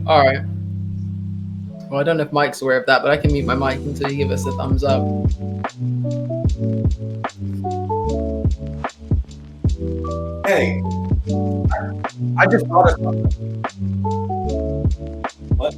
All right. Well, I don't know if Mike's aware of that, but I can mute my mic until you give us a thumbs up. Hey, I just thought of something. What?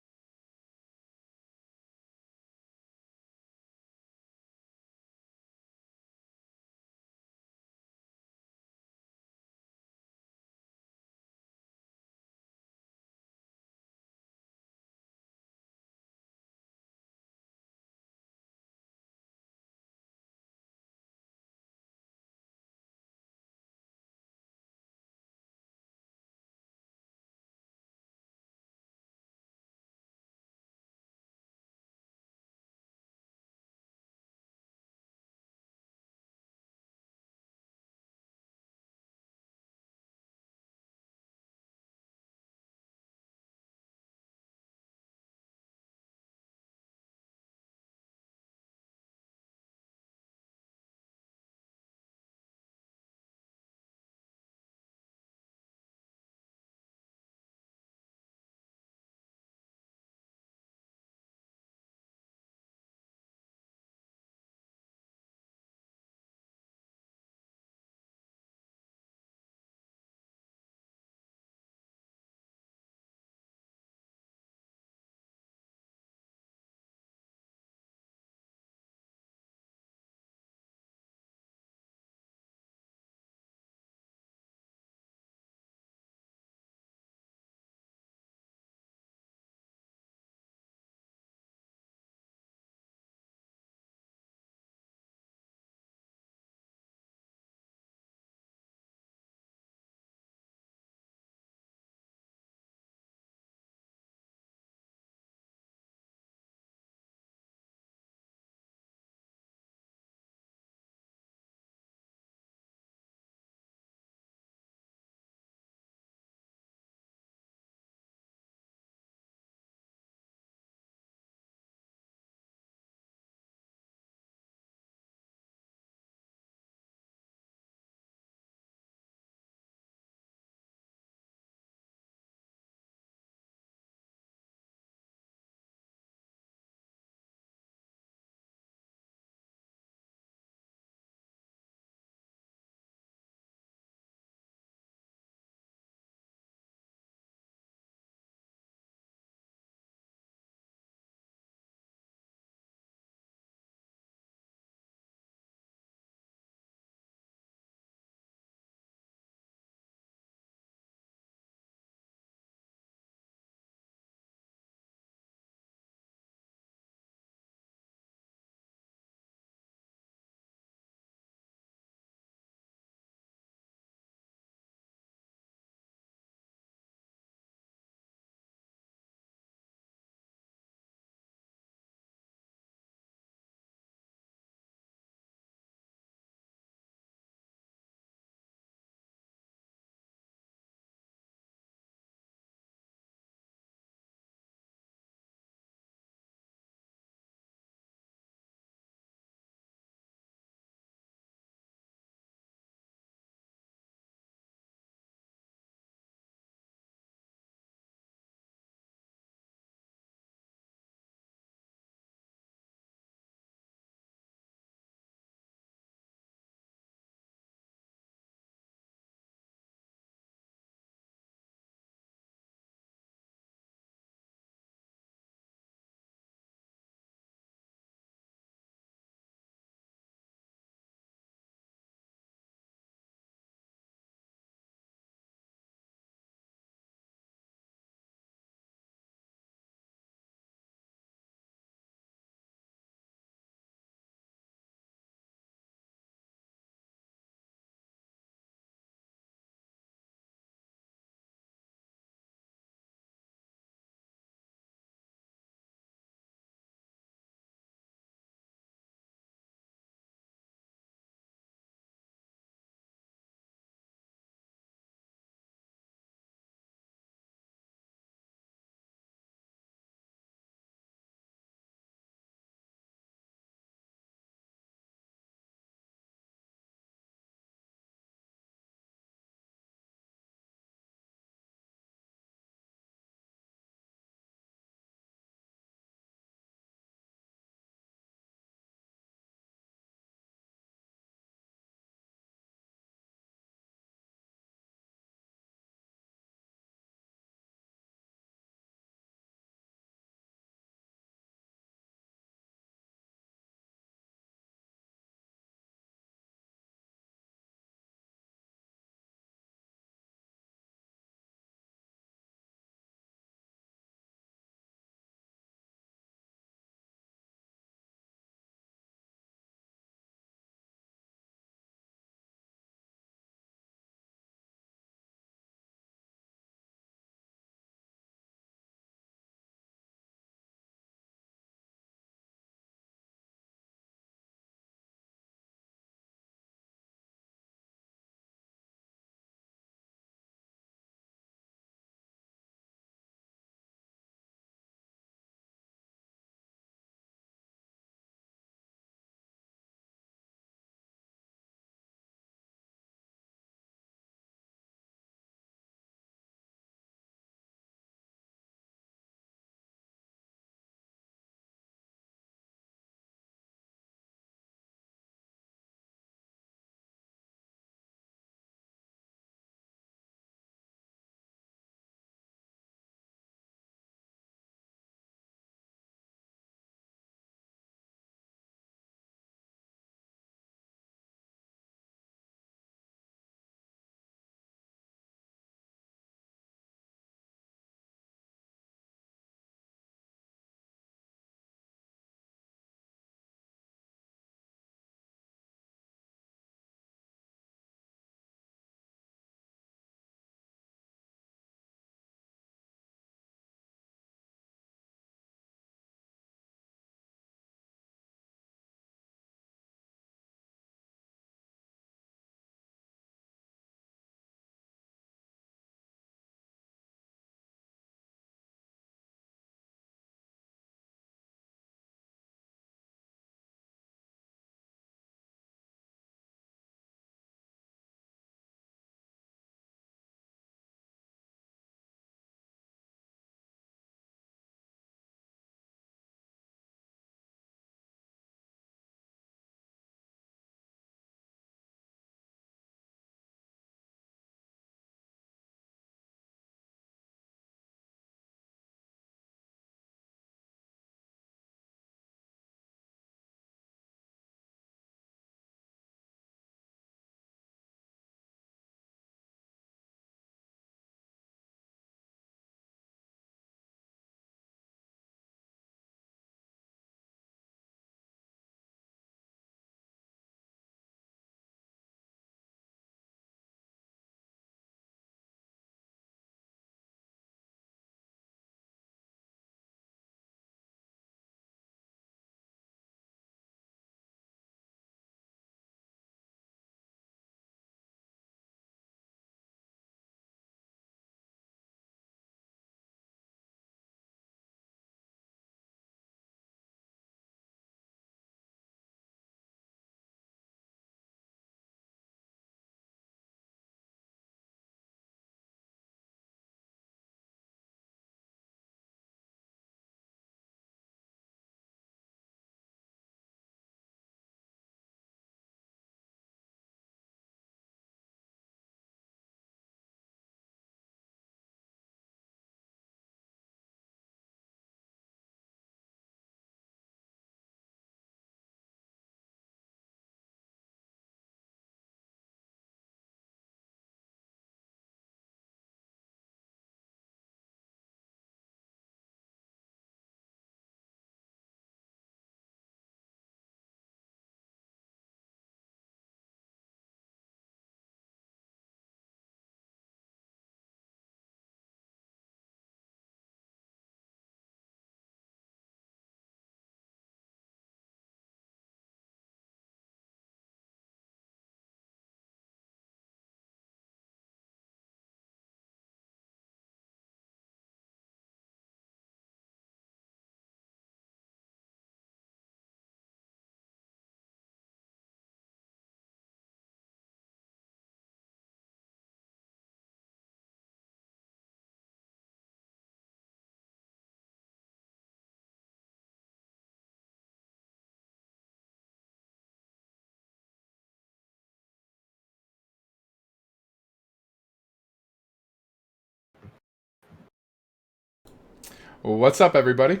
What's up, everybody?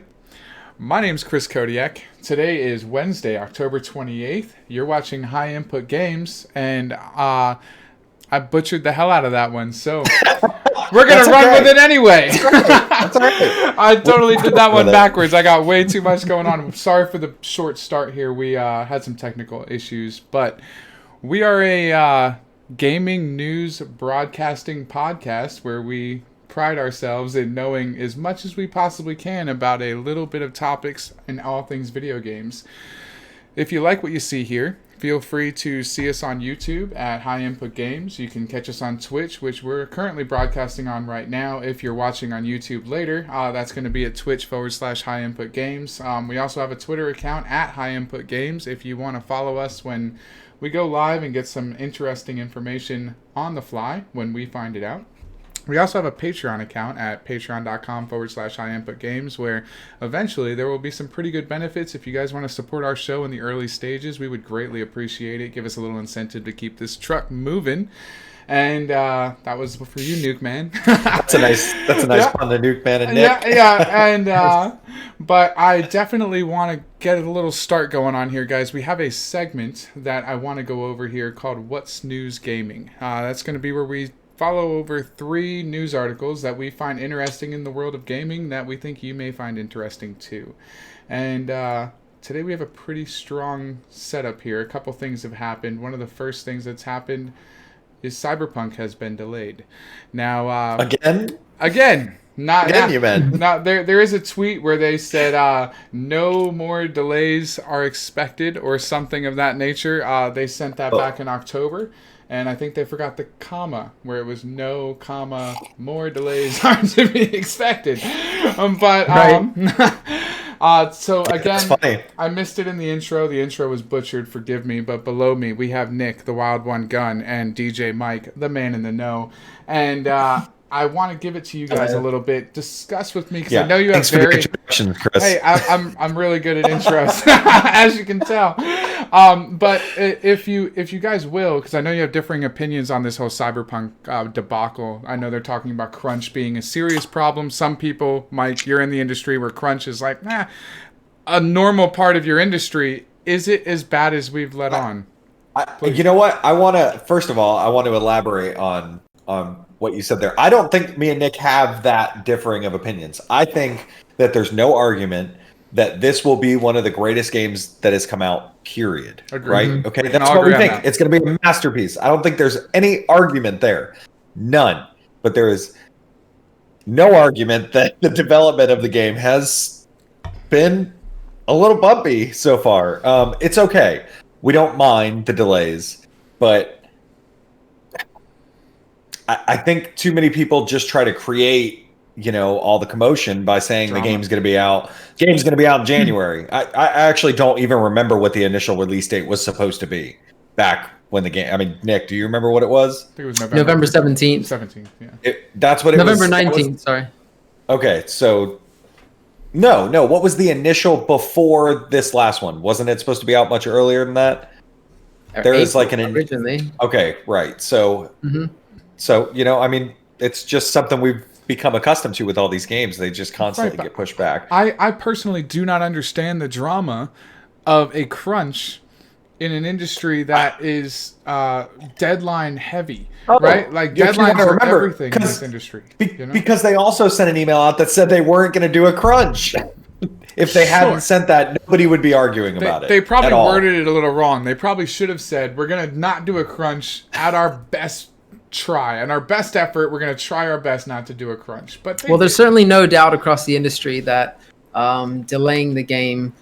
My name's Chris Kodiak. Today is Wednesday, October 28th. You're watching High Input Games, and I butchered the hell out of that one, so we're going to run with it anyway. That's all right. I totally did that one backwards. I got way too much going on. Sorry for the short start here. We had some technical issues, but we are a gaming news broadcasting podcast where we pride ourselves in knowing as much as we possibly can about a little bit of topics and all things video games. If you like what you see here, feel free to see us on YouTube at High Input Games. You can catch us on Twitch, which we're currently broadcasting on right now. If you're watching on YouTube later, that's going to be at Twitch/High Input Games. We also have a Twitter account at High Input Games if you want to follow us when we go live and get some interesting information on the fly when we find it out. We also have a Patreon account at patreon.com/High Input Games, where eventually there will be some pretty good benefits. If you guys want to support our show in the early stages, we would greatly appreciate it. Give us a little incentive to keep this truck moving. And that was for you, Nuke Man. That's a nice pun to Nuke Man and Nick. Yeah. But I definitely want to get a little start going on here, guys. We have a segment that I want to go over here called What's News Gaming. That's going to be where we follow over 3 news articles that we find interesting in the world of gaming that we think you may find interesting too. And today we have a pretty strong setup here. A couple things have happened. One of the first things that's happened is Cyberpunk has been delayed. Now, Again, you meant. There is a tweet where they said no more delays are expected or something of that nature. They sent that back in October. And I think they forgot the comma, where it was no comma, more delays are to be expected. So again, I missed it in the intro. The intro was butchered, forgive me. But below me, we have Nick, the Wild One Gun, and DJ Mike, the man in the know. And I want to give it to you guys a little bit. Discuss with me, because I know you have for the introductions, Chris. Hey, I'm really good at intros, as you can tell. But if you guys will, because I know you have differing opinions on this whole Cyberpunk debacle. I know they're talking about crunch being a serious problem. Some people, Mike, you're in the industry where crunch is like a normal part of your industry. Is it as bad as we've let on? You know what? First of all, I want to elaborate on what you said there. I don't think me and Nick have that differing of opinions. I think that there's no argument that this will be one of the greatest games that has come out, period. Agreed. Right? Mm-hmm. Okay, that's what we think. It's going to be a masterpiece. I don't think there's any argument there. None. But there is no argument that the development of the game has been a little bumpy so far. It's okay. We don't mind the delays, but I think too many people just try to create, all the commotion by saying the game's going to be out. Game's going to be out in January. I actually don't even remember what the initial release date was supposed to be back when the game. I mean, Nick, do you remember what it was? I think it was November 17th. 17th, yeah. That's what it was. November 19th, sorry. Okay, so no. What was the initial before this last one? Wasn't it supposed to be out much earlier than that? There is like originally. Okay, right. So. Mm-hmm. So, it's just something we've become accustomed to with all these games. They just constantly get pushed back. I personally do not understand the drama of a crunch in an industry that is deadline heavy, right? Like deadlines are everything in this industry. Because they also sent an email out that said they weren't going to do a crunch. If they hadn't sent that, nobody would be arguing about it. They probably worded it a little wrong. They probably should have said, we're going to not do a crunch at our best try and our best effort. We're going to try our best not to do a crunch. But there's certainly no doubt across the industry that delaying the game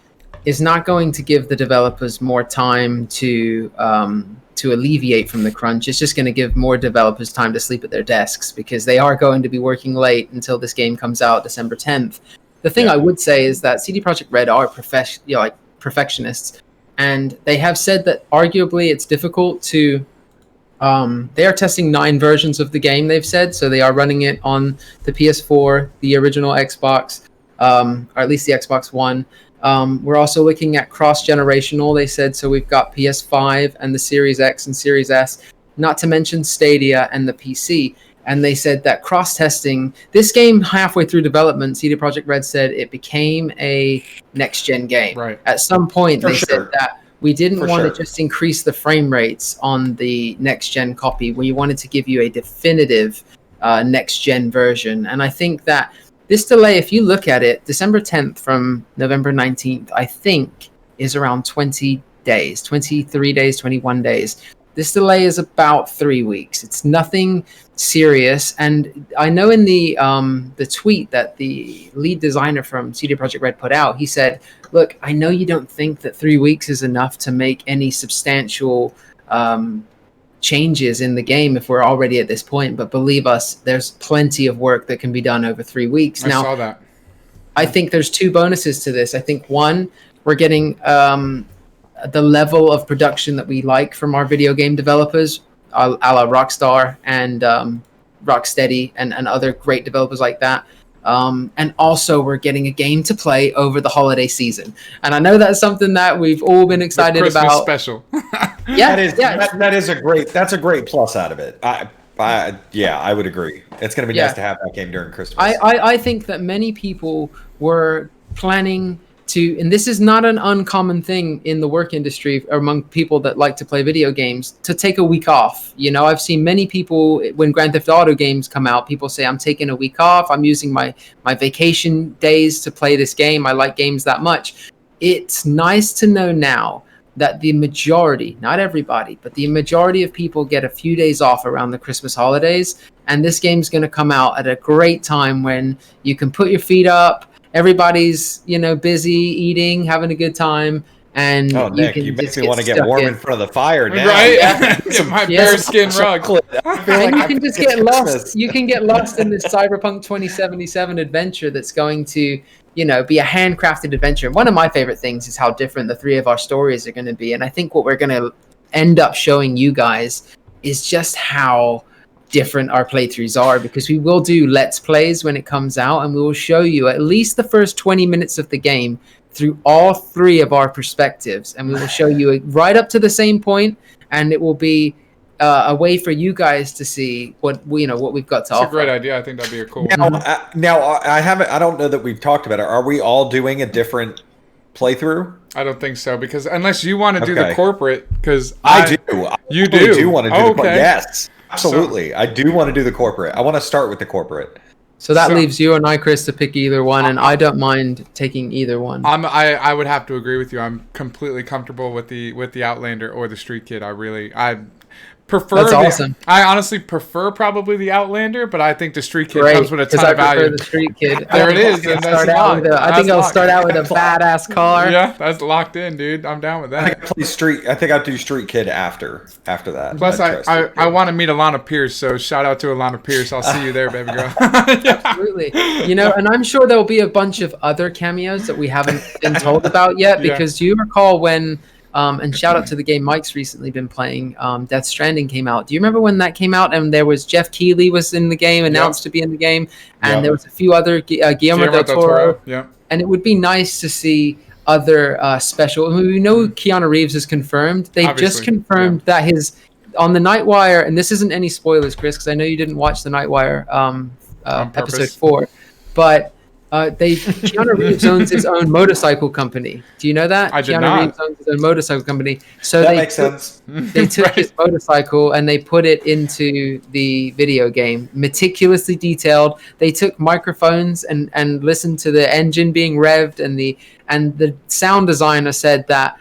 is not going to give the developers more time to alleviate from the crunch. It's just going to give more developers time to sleep at their desks, because they are going to be working late until this game comes out December 10th. The thing I would say is that CD Projekt Red are perfectionists, and they have said that arguably it's difficult to they are testing 9 versions of the game, they've said, so they are running it on the PS4, the original Xbox, or at least the Xbox One. We're also looking at cross-generational, they said, so we've got PS5 and the Series X and Series S, not to mention Stadia and the PC. and they said that cross-testing this game halfway through development, CD Projekt Red said it became a next-gen game. Right. At some point, For they sure. said that we didn't For want sure. to just increase the frame rates on the next-gen copy. We wanted to give you a definitive next-gen version. And I think that this delay, if you look at it, December 10th from November 19th, I think is around 20 days, 23 days, 21 days. This delay is about 3 weeks. It's nothing serious. And I know in the tweet that the lead designer from CD Projekt Red put out, he said, look, I know you don't think that 3 weeks is enough to make any substantial changes in the game if we're already at this point, but believe us, there's plenty of work that can be done over 3 weeks. I saw that. I think there's two bonuses to this. I think one, we're getting the level of production that we like from our video game developers, a la Rockstar and Rocksteady and other great developers like that. And also we're getting a game to play over the holiday season. And I know that's something that we've all been excited Christmas about. special. Yeah, That's a great plus out of it. I would agree. It's going to be nice to have that game during Christmas. I think that many people were planning to, and this is not an uncommon thing in the work industry or among people that like to play video games, to take a week off. You know, I've seen many people, when Grand Theft Auto games come out, people say, I'm taking a week off. I'm using my vacation days to play this game. I like games that much. It's nice to know now that the majority, not everybody, but the majority of people get a few days off around the Christmas holidays. And this game's going to come out at a great time when you can put your feet up. Everybody's, busy eating, having a good time, and Nick, you make me want to get warm in front of the fire now. Right? Get my bearskin rug. And you can just get lost. You can get lost in this Cyberpunk 2077 adventure that's going to, be a handcrafted adventure. And one of my favorite things is how different the three of our stories are going to be. And I think what we're going to end up showing you guys is just how different our playthroughs are, because we will do let's plays when it comes out, and we will show you at least the first 20 minutes of the game through all three of our perspectives, and we will show you right up to the same point, and it will be a way for you guys to see what we've got to offer. That's a great idea. I think that'd be a cool. Now I don't know that we've talked about it. Are we all doing a different playthrough? I don't think so, because unless you want to do the corporate, because I do. You really do want to do the corporate. Okay. Yes. Absolutely. I do want to do the corporate. I want to start with the corporate. So that leaves you and I, Chris, to pick either one, and I don't mind taking either one. I would have to agree with you. I'm completely comfortable with the Outlander or the Street Kid. I prefer. That's awesome. I honestly prefer probably the Outlander, but I think the Street Kid comes with a ton of value. I prefer the Street Kid. There it is. I think I'll start out with a badass car. Yeah, that's locked in, dude. I'm down with that. I think I'll do Street Kid after that. Plus, I want to meet Alana Pierce, so shout out to Alana Pierce. I'll see you there, baby girl. Yeah. Absolutely. And I'm sure there'll be a bunch of other cameos that we haven't been told about yet, because do you recall when and shout out to the game Mike's recently been playing, Death Stranding came out. Do you remember when that came out? And there was Jeff Keighley was in the game, announced to be in the game, and there was a few other Guillermo del Toro. Yeah. And it would be nice to see other special. We know Keanu Reeves is confirmed. They just confirmed that his on the Nightwire, and this isn't any spoilers, Chris, because I know you didn't watch the Nightwire episode 4, but Keanu Reeves owns his own motorcycle company. Do you know that? I did Keanu not. Reeves owns his own motorcycle company. So that makes sense. They took his motorcycle and they put it into the video game, meticulously detailed. They took microphones and listened to the engine being revved, and the sound designer said that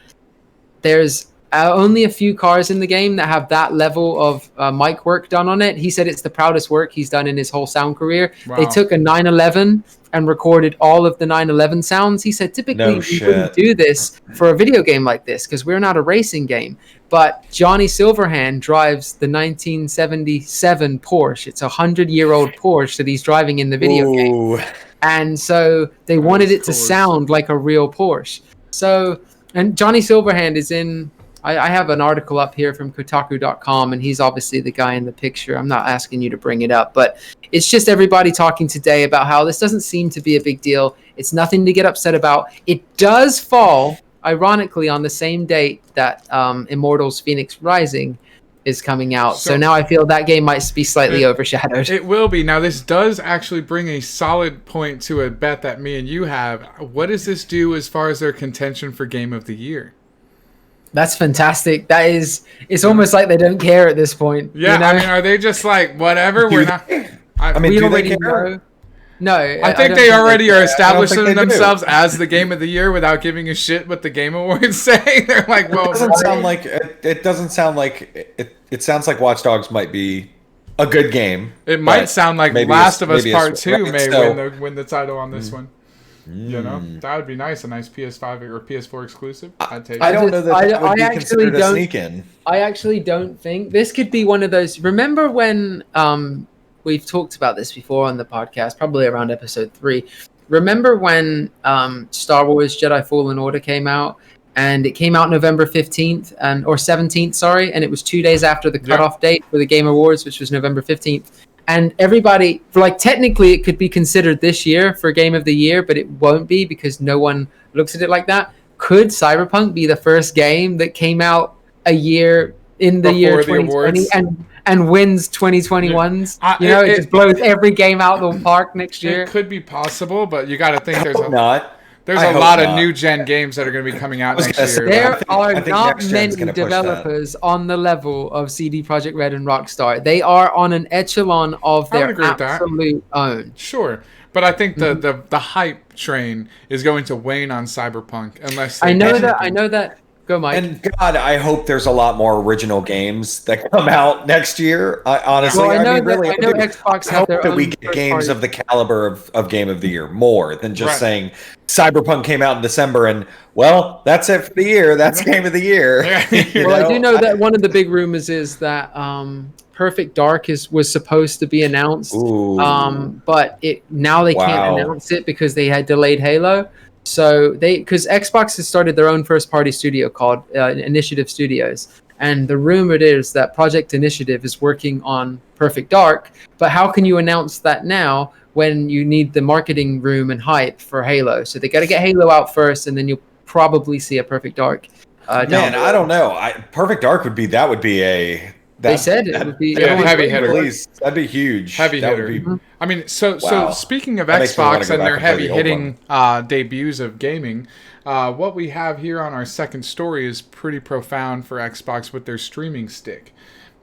there's only a few cars in the game that have that level of mic work done on it. He said it's the proudest work he's done in his whole sound career. Wow. They took a 911 and recorded all of the 911 sounds. He said typically we wouldn't do this for a video game like this because we're not a racing game. But Johnny Silverhand drives the 1977 Porsche. It's a 100-year-old Porsche that he's driving in the video game. And so they wanted it to sound like a real Porsche. So, and Johnny Silverhand is in... I have an article up here from Kotaku.com, and he's obviously the guy in the picture. I'm not asking you to bring it up, but it's just everybody talking today about how this doesn't seem to be a big deal. It's nothing to get upset about. It does fall, ironically, on the same date that Immortals Phoenix Rising is coming out. So So- now I feel that game might be slightly overshadowed. It will be. Now, this does actually bring a solid point to a bet that me and you have. What does this do as far as their contention for Game of the Year? That's fantastic. It's almost like they don't care at this point. Yeah, you know? I mean, are they just like, whatever, Do we're they- not... I mean, we do they already care? know. No, I think don't they think already care. are I don't establishing think they do. themselves as the Game of the Year without giving a shit what the Game Awards say. They're like, It well, doesn't sound like it doesn't sound like it sounds like Watch Dogs might be a good game. it might but sound like maybe Last of Us maybe Part 2 right, may so- win the title on this one. You know, that would be nice. A nice PS5 or PS4 exclusive. I'd take I it. don't know that I- that would I be actually considered a don't- sneak in. I actually don't think this could be one of those. Remember when we've talked about this before on the podcast, probably around episode 3. Remember when Star Wars Jedi Fallen Order came out, and it came out November 15th or 17th, sorry, and it was 2 days after the cutoff date for the Game Awards, which was November 15th. And everybody, technically it could be considered this year for Game of the Year, but it won't be because no one looks at it like that. Could Cyberpunk be the first game that came out a year in the year Before the 2020 awards? and wins 2021's? Yeah. It It- just blows every game out the park next year. It could be possible, but you got to think there's Hope not. there's I a hope lot of not. new gen games that are going to be coming out was next gonna say, year. There I are think not next gen's many gonna push that. developers on the level of CD Projekt Red and Rockstar. They are on an echelon of I would their agree with that. absolute own. Sure, but I think Mm-hmm. the hype train is going to wane on Cyberpunk unless I they know do that. I something. know that. Go, Mike. And God, I hope there's a lot more original games that come out next year. Honestly, Well, I know mean, that- really, I know think- Xbox I have hope their that we own get first games party- of the caliber of Game of the Year more than just Right. saying Cyberpunk came out in December and well, that's it for the year. That's Game of the Year. Yeah. You Well, I do know that one of the big rumors is that Perfect Dark was supposed to be announced, Ooh. but now they can't Wow. announce it because they had delayed Halo. So because Xbox has started their own first party studio called Initiative Studios, and the rumor is that Project Initiative is working on Perfect Dark. But how can you announce that now when you need the marketing room and hype for Halo? So they got to get Halo out first, and then you'll probably see a Perfect Dark. Down Man, the I road. don't know. Perfect Dark would be a. They said it would be Yeah, everyone's heavy waiting hitter. for it. Release. That'd be huge. Heavy That hitter. would be- I mean, so Wow. speaking of That makes me wanna Xbox go and back their and play heavy the old hitting debuts of gaming, what we have here on our second story is pretty profound for Xbox with their streaming stick.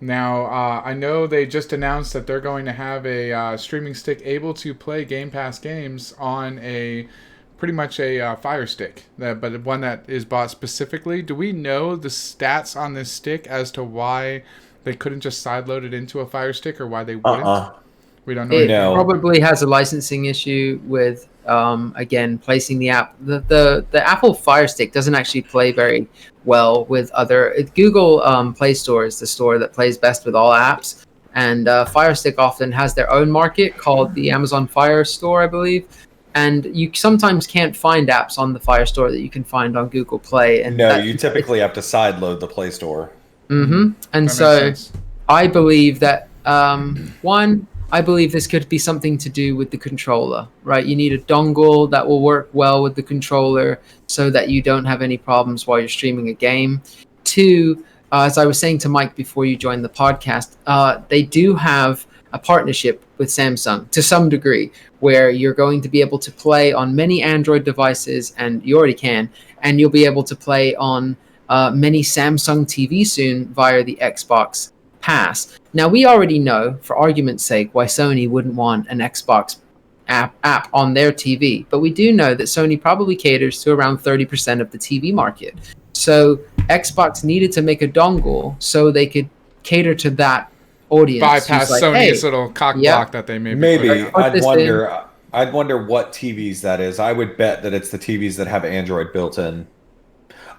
Now, I know they just announced that they're going to have a streaming stick able to play Game Pass games on pretty much a Fire Stick, but one that is bought specifically. Do we know the stats on this stick as to why they couldn't just sideload it into a Fire Stick or why they wouldn't? We don't know. It No. probably has a licensing issue with again placing the app. The Apple Fire Stick doesn't actually play very well with other. Google Play Store is the store that plays best with all apps, and Fire Stick often has their own market called the Amazon Fire Store, I believe. And you sometimes can't find apps on the Fire Store that you can find on Google Play. And No, you typically have to sideload the Play Store. And That makes so. sense. I believe that I believe this could be something to do with the controller, right? You need a dongle that will work well with the controller so that you don't have any problems while you're streaming a game. 2, as I was saying to Mike before you joined the podcast, they do have a partnership with Samsung to some degree where you're going to be able to play on many Android devices, and you already can, and you'll be able to play on many Samsung TV soon via the Xbox Pass. Now, we already know, for argument's sake, why Sony wouldn't want an Xbox app on their TV, but we do know that Sony probably caters to around 30% of the TV market. So Xbox needed to make a dongle so they could cater to that audience. Bypass who's like, Sony's "Hey, little cock yeah. block that they maybe Maybe put out. Put I'd this wonder. I'd wonder what TVs that is. I would bet that it's the TVs that have Android built in.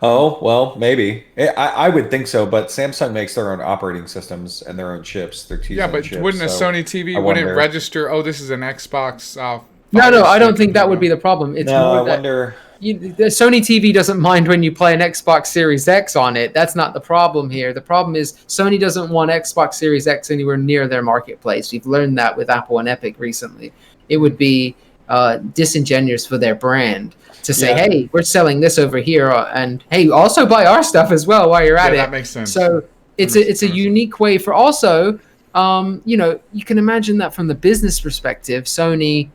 Oh well, maybe. I would think so. But Samsung makes their own operating systems and their own chips. Their TVs. Yeah, own but chips, wouldn't a so Sony TV I wouldn't wonder. register? Oh, this is an Xbox. No, I Fire don't Stick, think that you would know? be the problem. It's No, I more that wonder. the Sony TV doesn't mind when you play an Xbox Series X on it. That's not the problem here. The problem is Sony doesn't want Xbox Series X anywhere near their marketplace. We've learned that with Apple and Epic recently. It would be disingenuous for their brand to say, Yeah. hey, we're selling this over here, and hey, also buy our stuff as well while you're Yeah, at it. that makes sense. So it's a unique way for also, you can imagine that from the business perspective, Sony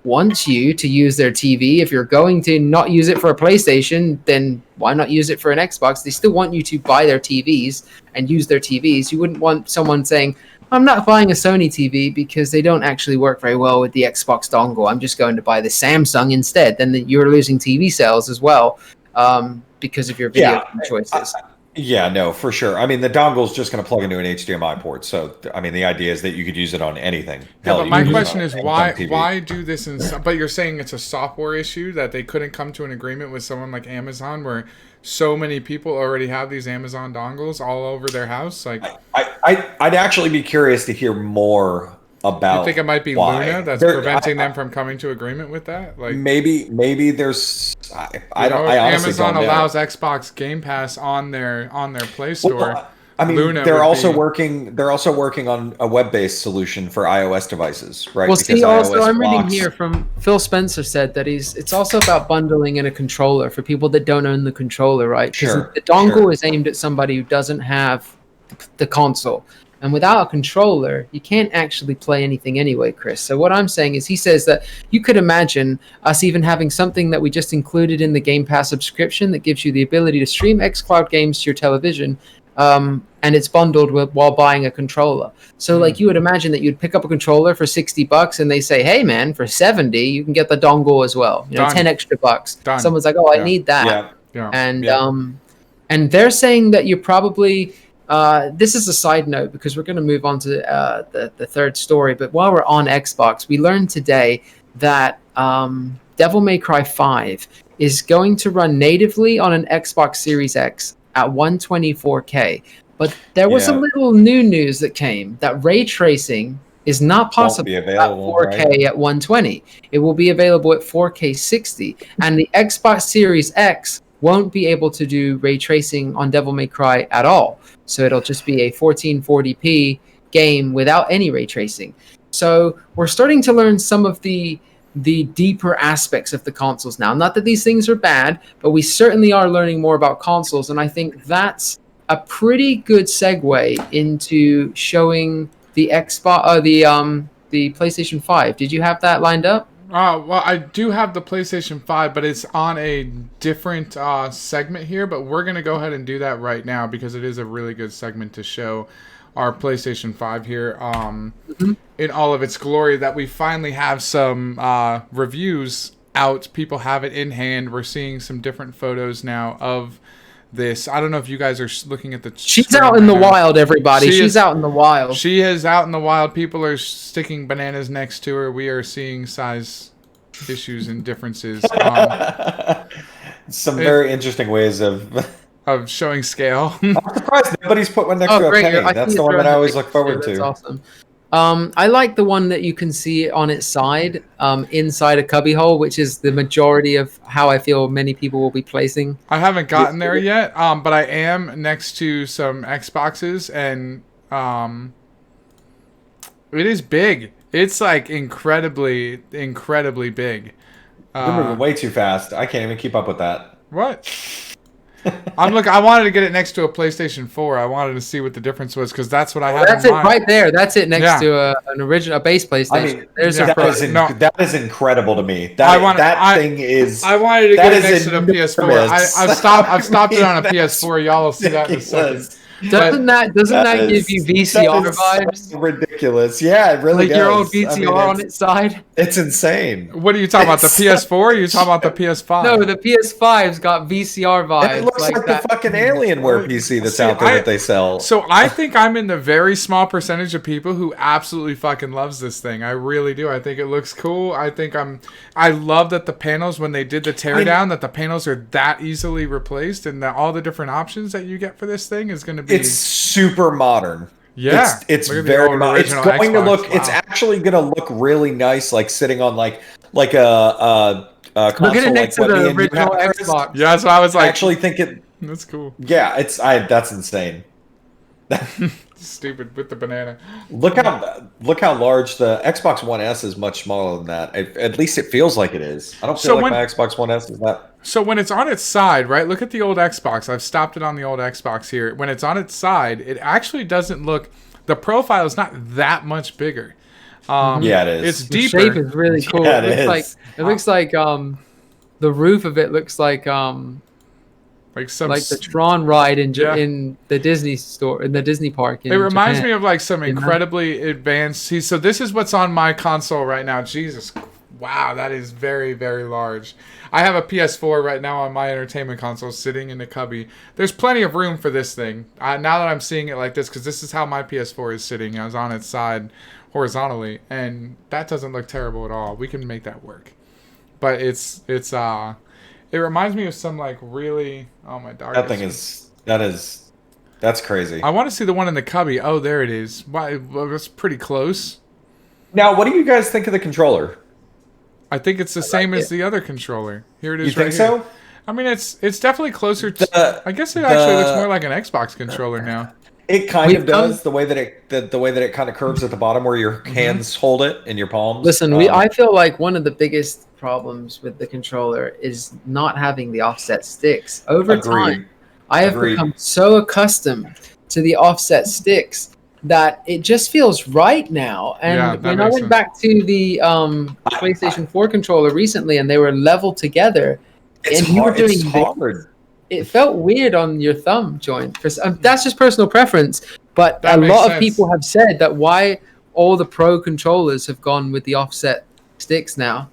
wants you to use their TV. If you're going to not use it for a PlayStation, then why not use it for an Xbox? They still want you to buy their TVs and use their TVs. You wouldn't want someone saying, I'm not buying a Sony TV because they don't actually work very well with the Xbox dongle. I'm just going to buy the Samsung instead. Then you're losing TV sales as well because of your video choices. Yeah, no, for sure. I mean, the dongle's just going to plug into an HDMI port. So, I mean, the idea is that you could use it on anything. Yeah, but my question is why do this but you're saying it's a software issue that they couldn't come to an agreement with someone like Amazon where so many people already have these Amazon dongles all over their house? Like, I'd actually be curious to hear more about. You think it might be why. Luna that's preventing them from coming to agreement with that? Like, maybe there's. I honestly Amazon don't know. allows Xbox Game Pass on their Play Store. Well, I mean, Luna they're also working on a web-based solution for iOS devices, right? Well, because see, also iOS I'm reading blocks- here from Phil Spencer said that it's also about bundling in a controller for people that don't own the controller, right? Because Sure, the dongle sure. is aimed at somebody who doesn't have the console. And without a controller, you can't actually play anything anyway, Chris. So what I'm saying is he says that you could imagine us even having something that we just included in the Game Pass subscription that gives you the ability to stream xCloud games to your television, and it's bundled while buying a controller. So like you would imagine that you'd pick up a controller for $60 and they say, hey man, for 70 you can get the dongle as well. Done. 10 extra bucks. Done. Someone's like, oh, I need that. Yeah. And they're saying that you're probably this is a side note because we're going to move on to the third story. But while we're on Xbox, we learned today that Devil May Cry 5 is going to run natively on an Xbox Series X at 124K. But there was a little new news that came that ray tracing is not possible at 4K at 120. It will be available at 4K 60. And the Xbox Series X won't be able to do ray tracing on Devil May Cry at all. So it'll just be a 1440p game without any ray tracing. So we're starting to learn some of the deeper aspects of the consoles now. Not that these things are bad, but we certainly are learning more about consoles. And I think that's a pretty good segue into showing the Xbox, the PlayStation 5. Did you have that lined up? Well, I do have the PlayStation 5, but it's on a different segment here. But we're going to go ahead and do that right now because it is a really good segment to show our PlayStation 5 here in all of its glory, that we finally have some reviews out. People have it in hand. We're seeing some different photos now of this. I don't know if you guys are looking at the She's out in the wild, everybody. She's out in the wild. She is out in the wild. People are sticking bananas next to her. We are seeing size issues and differences. Some very interesting ways of showing scale. I'm surprised nobody's put one next to a penny. That's the one that I always look forward to. That's awesome. I like the one that you can see on its side, inside a cubbyhole, which is the majority of how I feel many people will be placing. I haven't gotten there yet, but I am next to some Xboxes, and it is big. It's like incredibly big. You're moving way too fast. I can't even keep up with that. What? I wanted to get it next to a PlayStation 4. I wanted to see what the difference was because that's what I had. That's it right there. That's it next to a base PlayStation. I mean, that is incredible to me. I wanted to get it next to the PS4. I've stopped it on a PS4. Y'all will see that in a second. Doesn't that give you VCR vibes? So ridiculous. Yeah, it really does. Like your old VCR on its side? It's insane. What are you talking about? The PS4 or are you talking about the PS5? No, the PS5's got VCR vibes. It looks like the fucking Alienware PC that's out there that they sell. So I think I'm in the very small percentage of people who absolutely fucking loves this thing. I really do. I think it looks cool. I love that the panels, when they did the teardown, that the panels are that easily replaced, and that all the different options that you get for this thing is going to be. It's super modern. Yeah, it's very modern. It's going to look. Wow. It's actually going to look really nice, like sitting on like a console. Look at it next to the original Xbox. Yeah, so I was like, I actually think it. That's cool. Yeah, that's insane. Stupid with the banana. Look how large the Xbox One S is. Much smaller than that. At least it feels like it is. I don't feel like my Xbox One S is that. So when it's on its side, right? Look at the old Xbox. I've stopped it on the old Xbox here. When it's on its side, it actually doesn't look. The profile is not that much bigger. Yeah, it is. It's The deeper. shape is really cool. Yeah, it looks like the roof of it looks like the the Tron ride in Yeah. in the Disney store in the Disney park. It reminds me of like some You know? incredibly advanced. See, so this is what's on my console right now. Jesus, wow, that is very, very large. I have a PS4 right now on my entertainment console sitting in the cubby. There's plenty of room for this thing. Now that I'm seeing it like this, because this is how my PS4 is sitting. I was on its side horizontally, and that doesn't look terrible at all. We can make that work. But it reminds me of some like really, oh my god. That's crazy. I want to see the one in the cubby. Oh, there it is. Wow, that's pretty close. Now, what do you guys think of the controller? I think it's the same as the other controller. Here it is. You right think here. so? I mean, it's definitely closer to. I guess it actually looks more like an Xbox controller now. It kind We've of does the way that it kind of curves at the bottom where your hands hold it in your palms. Listen, I feel like one of the biggest problems with the controller is not having the offset sticks. Over time, I have become so accustomed to the offset sticks that it just feels right now. And when I went back to the PlayStation 4 controller recently and they were level together, it's and you were doing hard. it felt weird on your thumb joint. That's just personal preference, but a lot of people have said that why all the pro controllers have gone with the offset sticks now.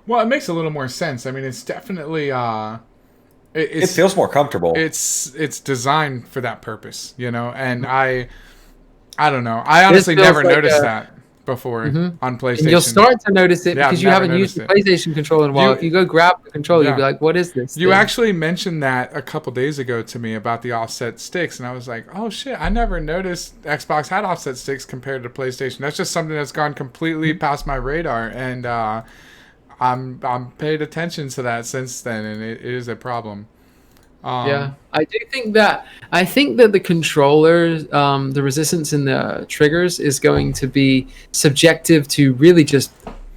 Well, it makes a little more sense. I mean, it's definitely it feels more comfortable. It's designed for that purpose, you know. And I don't know. I honestly never noticed that before on PlayStation. And you'll start to notice it because you haven't used the PlayStation controller in a while. If you go grab the controller, you'll be like, what is this? You actually mentioned that a couple days ago to me about the offset sticks, and I was like, oh shit, I never noticed Xbox had offset sticks compared to PlayStation. That's just something that's gone completely past my radar, and I'm paid attention to that since then, and it is a problem. Yeah, I think that the controllers, the resistance in the triggers is going to be subjective to really just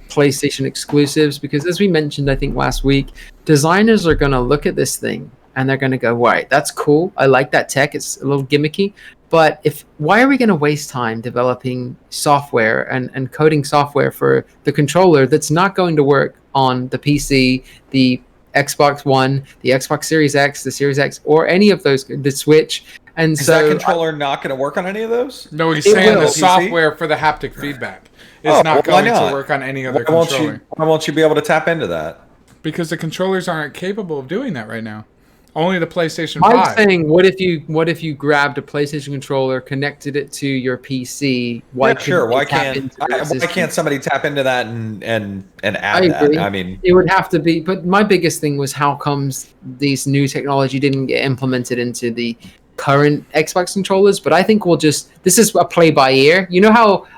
PlayStation exclusives, because as we mentioned, I think last week, designers are going to look at this thing and they're going to go, right, that's cool. I like that tech. It's a little gimmicky. But why are we going to waste time developing software and coding software for the controller that's not going to work on the PC, the Xbox One, the Xbox Series X, the Series X, or any of those, the Switch? And is that controller not going to work on any of those? No, he's saying the software for the haptic feedback is not going to work on any other controller. Why won't you be able to tap into that? Because the controllers aren't capable of doing that right now. Only the PlayStation 5. I'm saying, what if you grabbed a PlayStation controller, connected it to your PC? Why can't somebody tap into that and add that? I mean, it would have to be. But my biggest thing was, how comes these new technology didn't get implemented into the current Xbox controllers? But I think this is a play by ear. You know how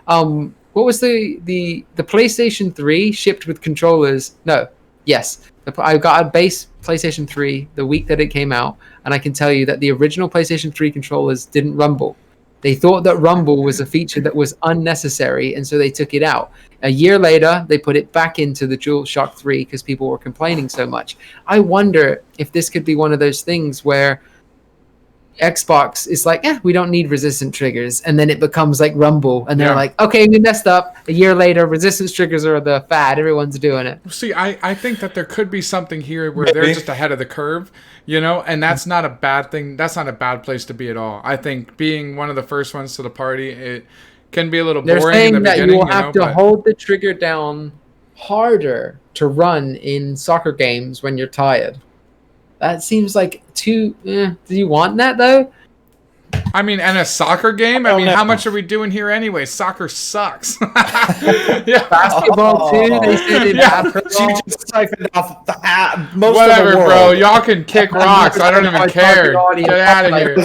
what was the PlayStation 3 shipped with controllers? No, yes. I got a base PlayStation 3 the week that it came out, and I can tell you that the original PlayStation 3 controllers didn't rumble. They thought that rumble was a feature that was unnecessary, and so they took it out. A year later, they put it back into the DualShock 3 because people were complaining so much. I wonder if this could be one of those things where Xbox is like, we don't need resistant triggers, and then it becomes like Rumble, and they're like, okay, we messed up. A year later, resistance triggers are the fad. Everyone's doing it. See, I think that there could be something here where they're just ahead of the curve, you know, and that's not a bad thing. That's not a bad place to be at all. I think being one of the first ones to the party, it can be a little boring. They're saying in the that beginning, you will have to hold the trigger down harder to run in soccer games when you're tired. That seems like too. Do you want that though? I mean, and a soccer game? I mean, how much are we doing here anyway? Soccer sucks. Yeah. Basketball too. They said in basketball. You just siphoned off most Whatever, of the world. bro. Y'all can kick rocks. I don't even care. Get out of here.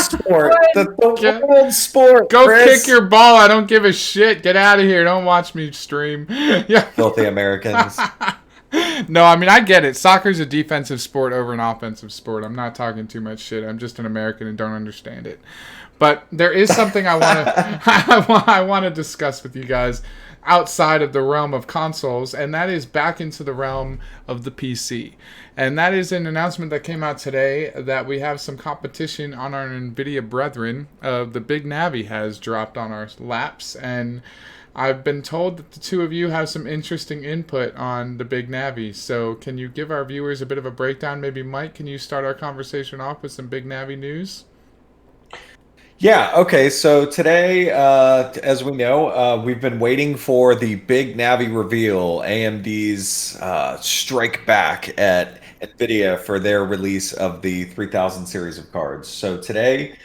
Sport. The world sport. Go Chris. kick your ball. I don't give a shit. Get out of here. Don't watch me stream. Yeah. Filthy Americans. No, I mean, I get it. Soccer's a defensive sport over an offensive sport. I'm not talking too much shit. I'm just an American and don't understand it. But there is something I want to I want to discuss with you guys outside of the realm of consoles, and that is back into the realm of the PC. And that is an announcement that came out today that we have some competition on our NVIDIA brethren. The Big Navi has dropped on our laps, and I've been told that the two of you have some interesting input on the Big Navi. So can you give our viewers a bit of a breakdown? Maybe Mike, can you start our conversation off with some Big Navi news? Yeah, okay. So today, as we know, we've been waiting for the Big Navi reveal, AMD's strike back at NVIDIA for their release of the 3000 series of cards. So today,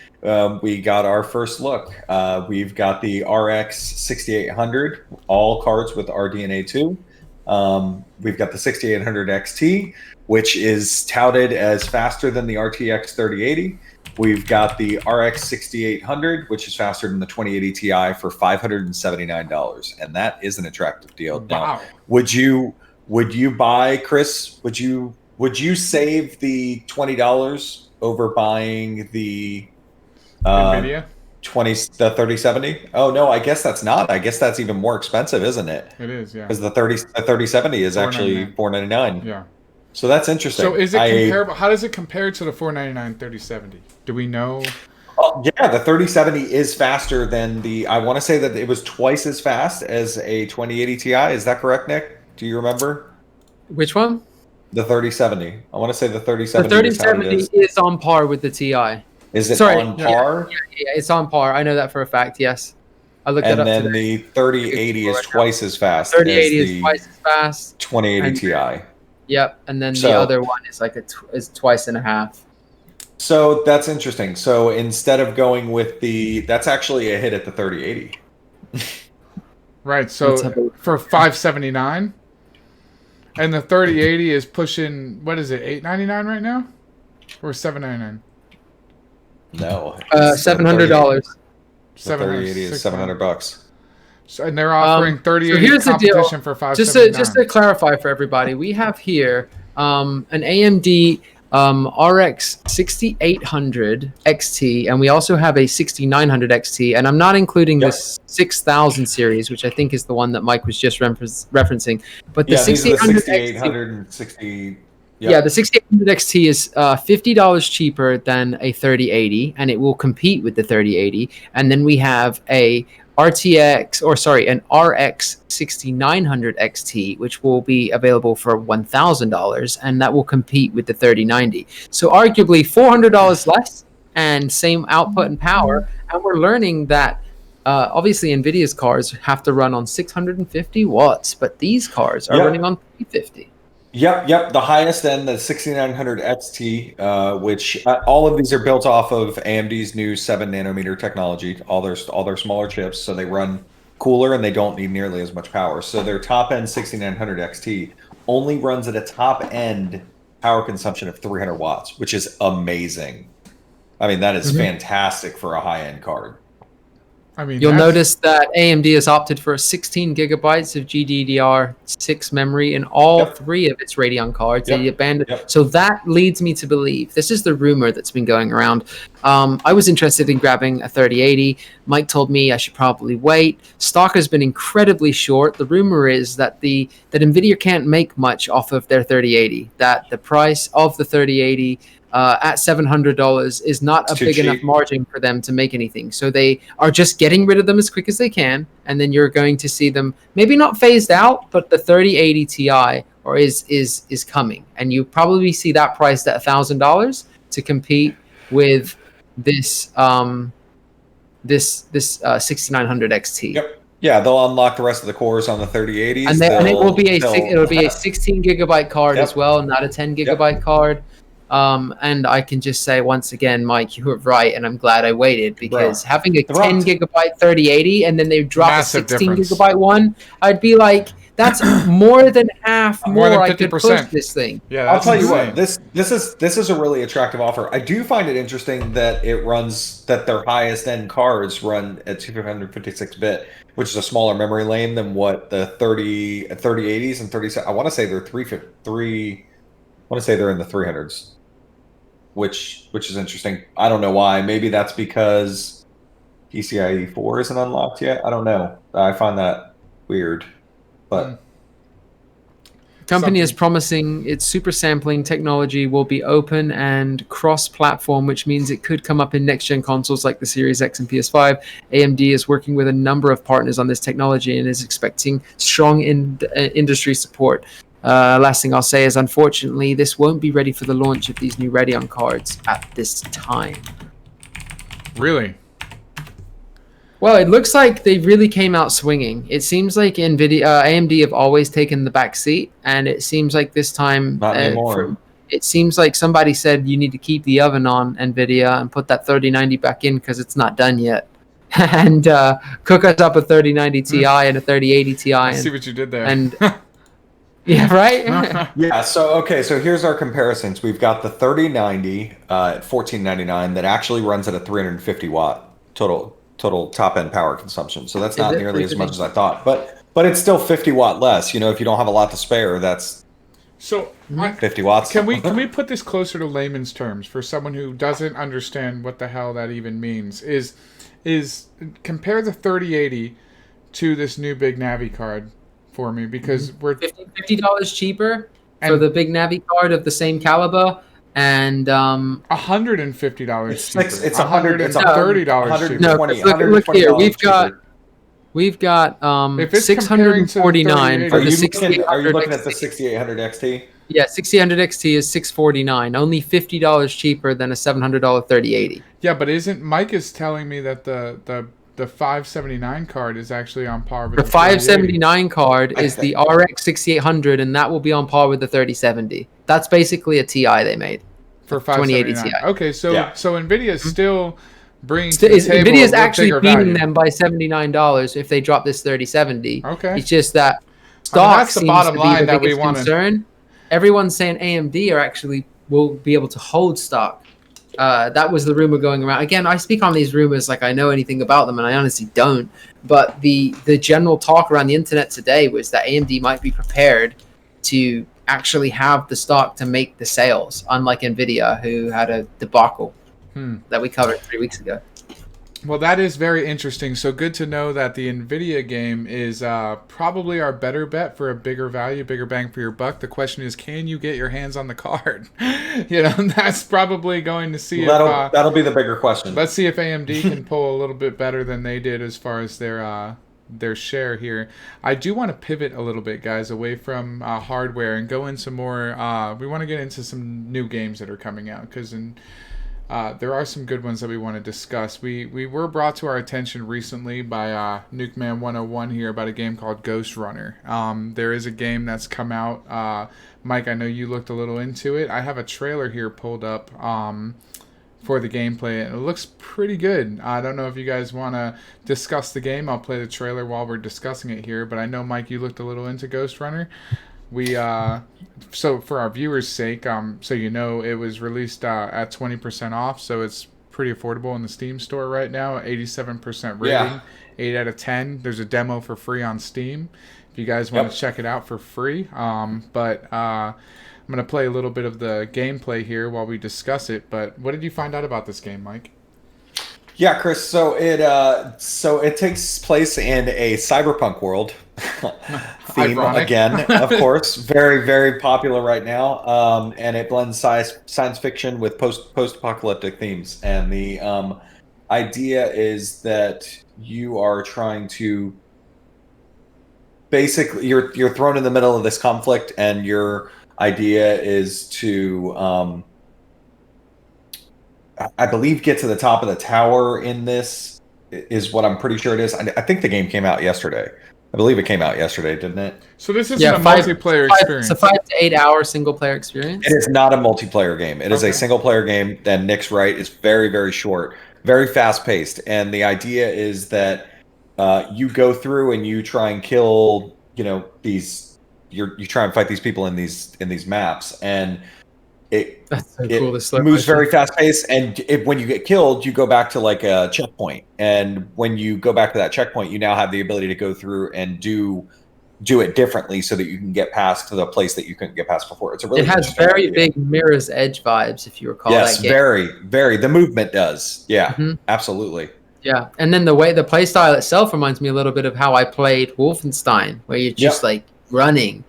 we got our first look. We've got the RX 6800, all cards with RDNA 2. We've got the 6800 XT, which is touted as faster than the RTX 3080. We've got the RX 6800, which is faster than the 2080 Ti for $579, and that is an attractive deal. Wow. Now, would you buy, Chris? Would you save the $20 over buying the NVIDIA? the 3070? Oh no, I guess that's not. I guess that's even more expensive, isn't it? It is, yeah. Because the 3070 is actually $499. Yeah. So that's interesting. So is it comparable? How does it compare to the $499 3070? Do we know? Yeah, the 3070 is faster than the. I want to say that it was twice as fast as a 2080 Ti. Is that correct, Nick? Do you remember? Which one? The 3070. I want to say the The 3070. 3070 is on par with the Ti. Is it Sorry, on par? Yeah, it's on par. I know that for a fact. Yes, I looked it And up then today. the 3080 is twice as fast. 3080 as is twice as fast. 2080 And- Ti. Yep, and then the So- other one is like is twice and a half. So that's interesting. So instead of going with that's actually a hit at the 3080. Right. So Let's have a look. for $579, and the 3080 is pushing, what is it, $899 right now, or $799? No. $700. The 3080 is $700. So, and they're offering 3080 here's the deal. competition for $579. Just to clarify for everybody, we have here an AMD RX 6800 XT, and we also have a 6900 XT, and I'm not including this 6000 series, which I think is the one that Mike was just referencing. But the 6800 and 60. Yeah, the 6800 XT is $50 cheaper than a 3080, and it will compete with the 3080. And then we have an RX 6900 XT, which will be available for $1,000, and that will compete with the 3090. So arguably $400 less and same output and power. And we're learning that obviously NVIDIA's cards have to run on 650 watts, but these cards are running on 350. Yep. The highest end, the 6900 XT, which all of these are built off of AMD's new 7-nanometer technology. All their smaller chips, so they run cooler and they don't need nearly as much power. So their top end 6900 XT only runs at a top end power consumption of 300 watts, which is amazing. I mean, that is fantastic for a high end card. I mean, You'll notice that AMD has opted for 16 gigabytes of GDDR6 memory in all three of its Radeon cards. They abandoned. So that leads me to believe, this is the rumor that's been going around. I was interested in grabbing a 3080. Mike told me I should probably wait. Stock has been incredibly short. The rumor is that that NVIDIA can't make much off of their 3080. That the price of the 3080 at $700 is not a big enough margin for them to make anything. So they are just getting rid of them as quick as they can, and then you're going to see them maybe not phased out, but the 3080 Ti is coming, and you probably see that priced at $1,000 to compete with this 6900 XT. Yep. Yeah, they'll unlock the rest of the cores on the 3080s, and it will be a 16 gigabyte card as well, not a 10 gigabyte card. And I can just say once again, Mike, you were right, and I'm glad I waited, because having a 10 gigabyte 3080 and then they drop a 16 gigabyte one, I'd be like, That's more than half More more than I could 50%. push this thing. Yeah, I'll that's tell you insane. what, this is a really attractive offer. I do find it interesting that their highest end cards run at 256 bit, which is a smaller memory lane than what the 3080s and 30. I want to say they're 353. I want to say they're in the 300s, which is interesting. I don't know why. Maybe that's because PCIe 4 isn't unlocked yet. I don't know. I find that weird, but. Company is Something. promising its super sampling technology will be open and cross-platform, which means it could come up in next-gen consoles like the Series X and PS5. AMD is working with a number of partners on this technology and is expecting strong industry support. Last thing I'll say is, unfortunately, this won't be ready for the launch of these new Radeon cards at this time. Really? Well, it looks like they really came out swinging. It seems like AMD have always taken the back seat, and it seems like this time, Not anymore. it seems like somebody said you need to keep the oven on NVIDIA and put that 3090 back in because it's not done yet, and cook us up a 3090 Ti and a 3080 Ti. I see what you did there. And yeah, right. Yeah, so here's our comparisons. We've got the 3090 at $1499 that actually runs at a 350 watt total top end power consumption. So that's not nearly as much as I thought, but it's still 50 watt less. You know, if you don't have a lot to spare, that's So 50 watts. Can we put this closer to layman's terms for someone who doesn't understand what the hell that even means? Is compare the 3080 to this new Big Navi card for me, because we're $50 cheaper for And- the big Navi card of the same caliber, and $150 cheaper. It's $130 cheaper. no, look here, we've got If it's comparing to the 649 for Are the you 6800 looking at the XT. 6800 XT? Yeah, 6800 XT is $649, only $50 cheaper than a $700 3080. Yeah, but isn't Mike is telling me that the 579 card is actually on par with The 3080. 579 card is the RX 6800, and that will be on par with the 3070. That's basically a Ti they made. for 2080 579. Ti. Okay, so Yeah. so Nvidia is still bringing to the table NVIDIA's a actually bigger beating value. them by $79 if they drop this 3070. Okay. It's just that stock that's the seems bottom to be line the that we biggest wanna- concern. Everyone's saying AMD are actually will be able to hold stock. That was the rumor going around. Again, I speak on these rumors like I know anything about them, and I honestly don't. But the general talk around the internet today was that AMD might be prepared to actually have the stock to make the sales, unlike Nvidia, who had a debacle that we covered 3 weeks ago. Well, that is very interesting. So good to know that the Nvidia game is probably our better bet for a bigger value, bigger bang for your buck. The question is, can you get your hands on the card? That's probably going to see That'll be the bigger question. Let's see if AMD can pull a little bit better than they did as far as their share here. I do want to pivot a little bit, guys, away from hardware and go into more. We want to get into some new games that are coming out, because there are some good ones that we want to discuss. We were brought to our attention recently by Nukeman 101 here about a game called Ghost Runner. There is a game that's come out. Mike, I know you looked a little into it. I have a trailer here pulled up for the gameplay, and it looks pretty good. I don't know if you guys want to discuss the game. I'll play the trailer while we're discussing it here, but I know, Mike, you looked a little into Ghost Runner. So for our viewers' sake, so you know, it was released at 20% off, so it's pretty affordable in the Steam store right now. 87% rating, Yeah. 8 out of 10. There's a demo for free on Steam if you guys want to check it out for free. But I'm going to play a little bit of the gameplay here while we discuss it. But what did you find out about this game, Mike? Yeah, Chris. So it takes place in a cyberpunk world. Theme Ironic. again, of course, very very popular right now, and it blends science fiction with post-apocalyptic themes. And the idea is that you are trying to basically you're thrown in the middle of this conflict, and your idea is to I believe get to the top of the tower in this, is what I'm pretty sure it is. I think the game came out yesterday. I believe it came out yesterday, didn't it? So this isn't a multiplayer experience. It's a 5 to 8 hour single player experience. It is not a multiplayer game. It is a single player game. Then Nick's right. It's very, very short, very fast paced. And the idea is that you go through and you try and kill these you try and fight these people in these maps, and That's so it cool. The slow moves motion. very fast paced, and when you get killed, you go back to like a checkpoint, and when you go back to that checkpoint, you now have the ability to go through and do it differently so that you can get past to the place that you couldn't get past before. It's a really It has interesting very idea. big Mirror's Edge vibes, if you recall Yes, that game. very. The movement does. Yeah, Mhm. absolutely. Yeah, and then the play style itself reminds me a little bit of how I played Wolfenstein, where you're just like running.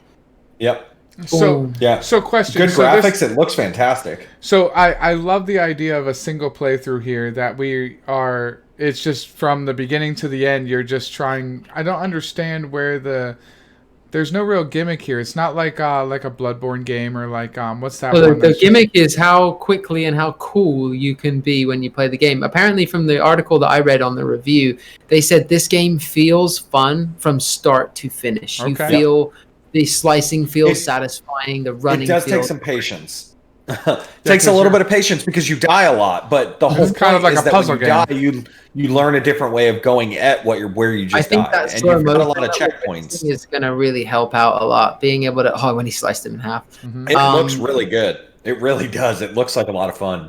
Yep. So Boom. Yeah. so question. Good so graphics. It looks fantastic. So I love the idea of a single playthrough here that it's just from the beginning to the end. You're just trying. I don't understand where there's no real gimmick here. It's not like a Bloodborne game or like what's that Well, one? the gimmick is how quickly and how cool you can be when you play the game. Apparently, from the article that I read on the review, they said this game feels fun from start to finish. You Okay. feel the slicing feels It- satisfying. The running It does feels take some patience. Takes a little bit of patience because you die a lot, but the whole It's kind of point like is a that puzzle when you die, you learn a different way of going at where you just I think died, that and slow you've got a motion lot of that we're checkpoints. fixing is going to really help out a lot. Being able to when he sliced him in half. Mhm. It looks Um, really good. It really does. It looks like a lot of fun.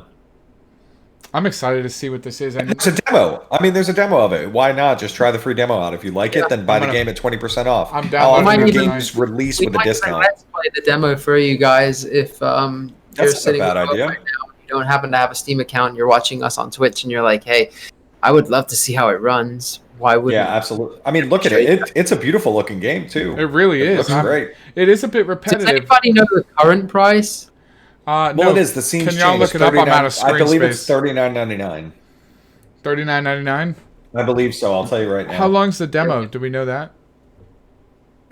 I'm excited to see what this is. And It's a demo. I mean, there's a demo of it. Why not? Just try the free demo out. If you like it, then buy the gonna- game at 20% off. I'm How down. often might do even- games release We with a might try discount? Let's play the demo for you guys if you're That's not a sitting bad at home idea. right now. You don't happen to have a Steam account. And you're watching us on Twitch, and you're like, "Hey, I would love to see how it runs. Why wouldn't?" Yeah, absolutely. I mean, look at it. It's a beautiful looking game too. it really It is. looks great. It is a bit Does repetitive. anybody know the current price? Well, No, it is. The scene's can y'all changed. look it up? I'm out of I screen believe space. it's $39.99. $39.99. I believe so. I'll tell you right now. How long's the demo? Do we know that?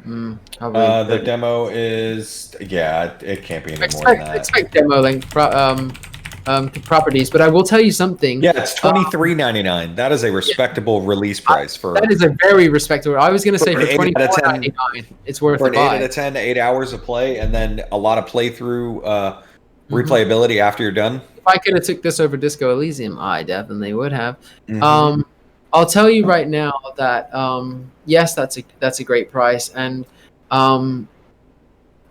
Probably. The demo is it can't be any more than that. expect demo length properties, but I will tell you something. Yeah, it's $23.99. That is a respectable release price for That is a very respectable. I was going to say For for an 8 out of 10 $24.99, it's worth an a 8 buy. out of 10, 8 hours of play, and then a lot of playthrough Mm-hmm. replayability after you're done. If I could have took this over Disco Elysium, I definitely would have. Mhm. I'll tell you right now that yes, that's a great price, and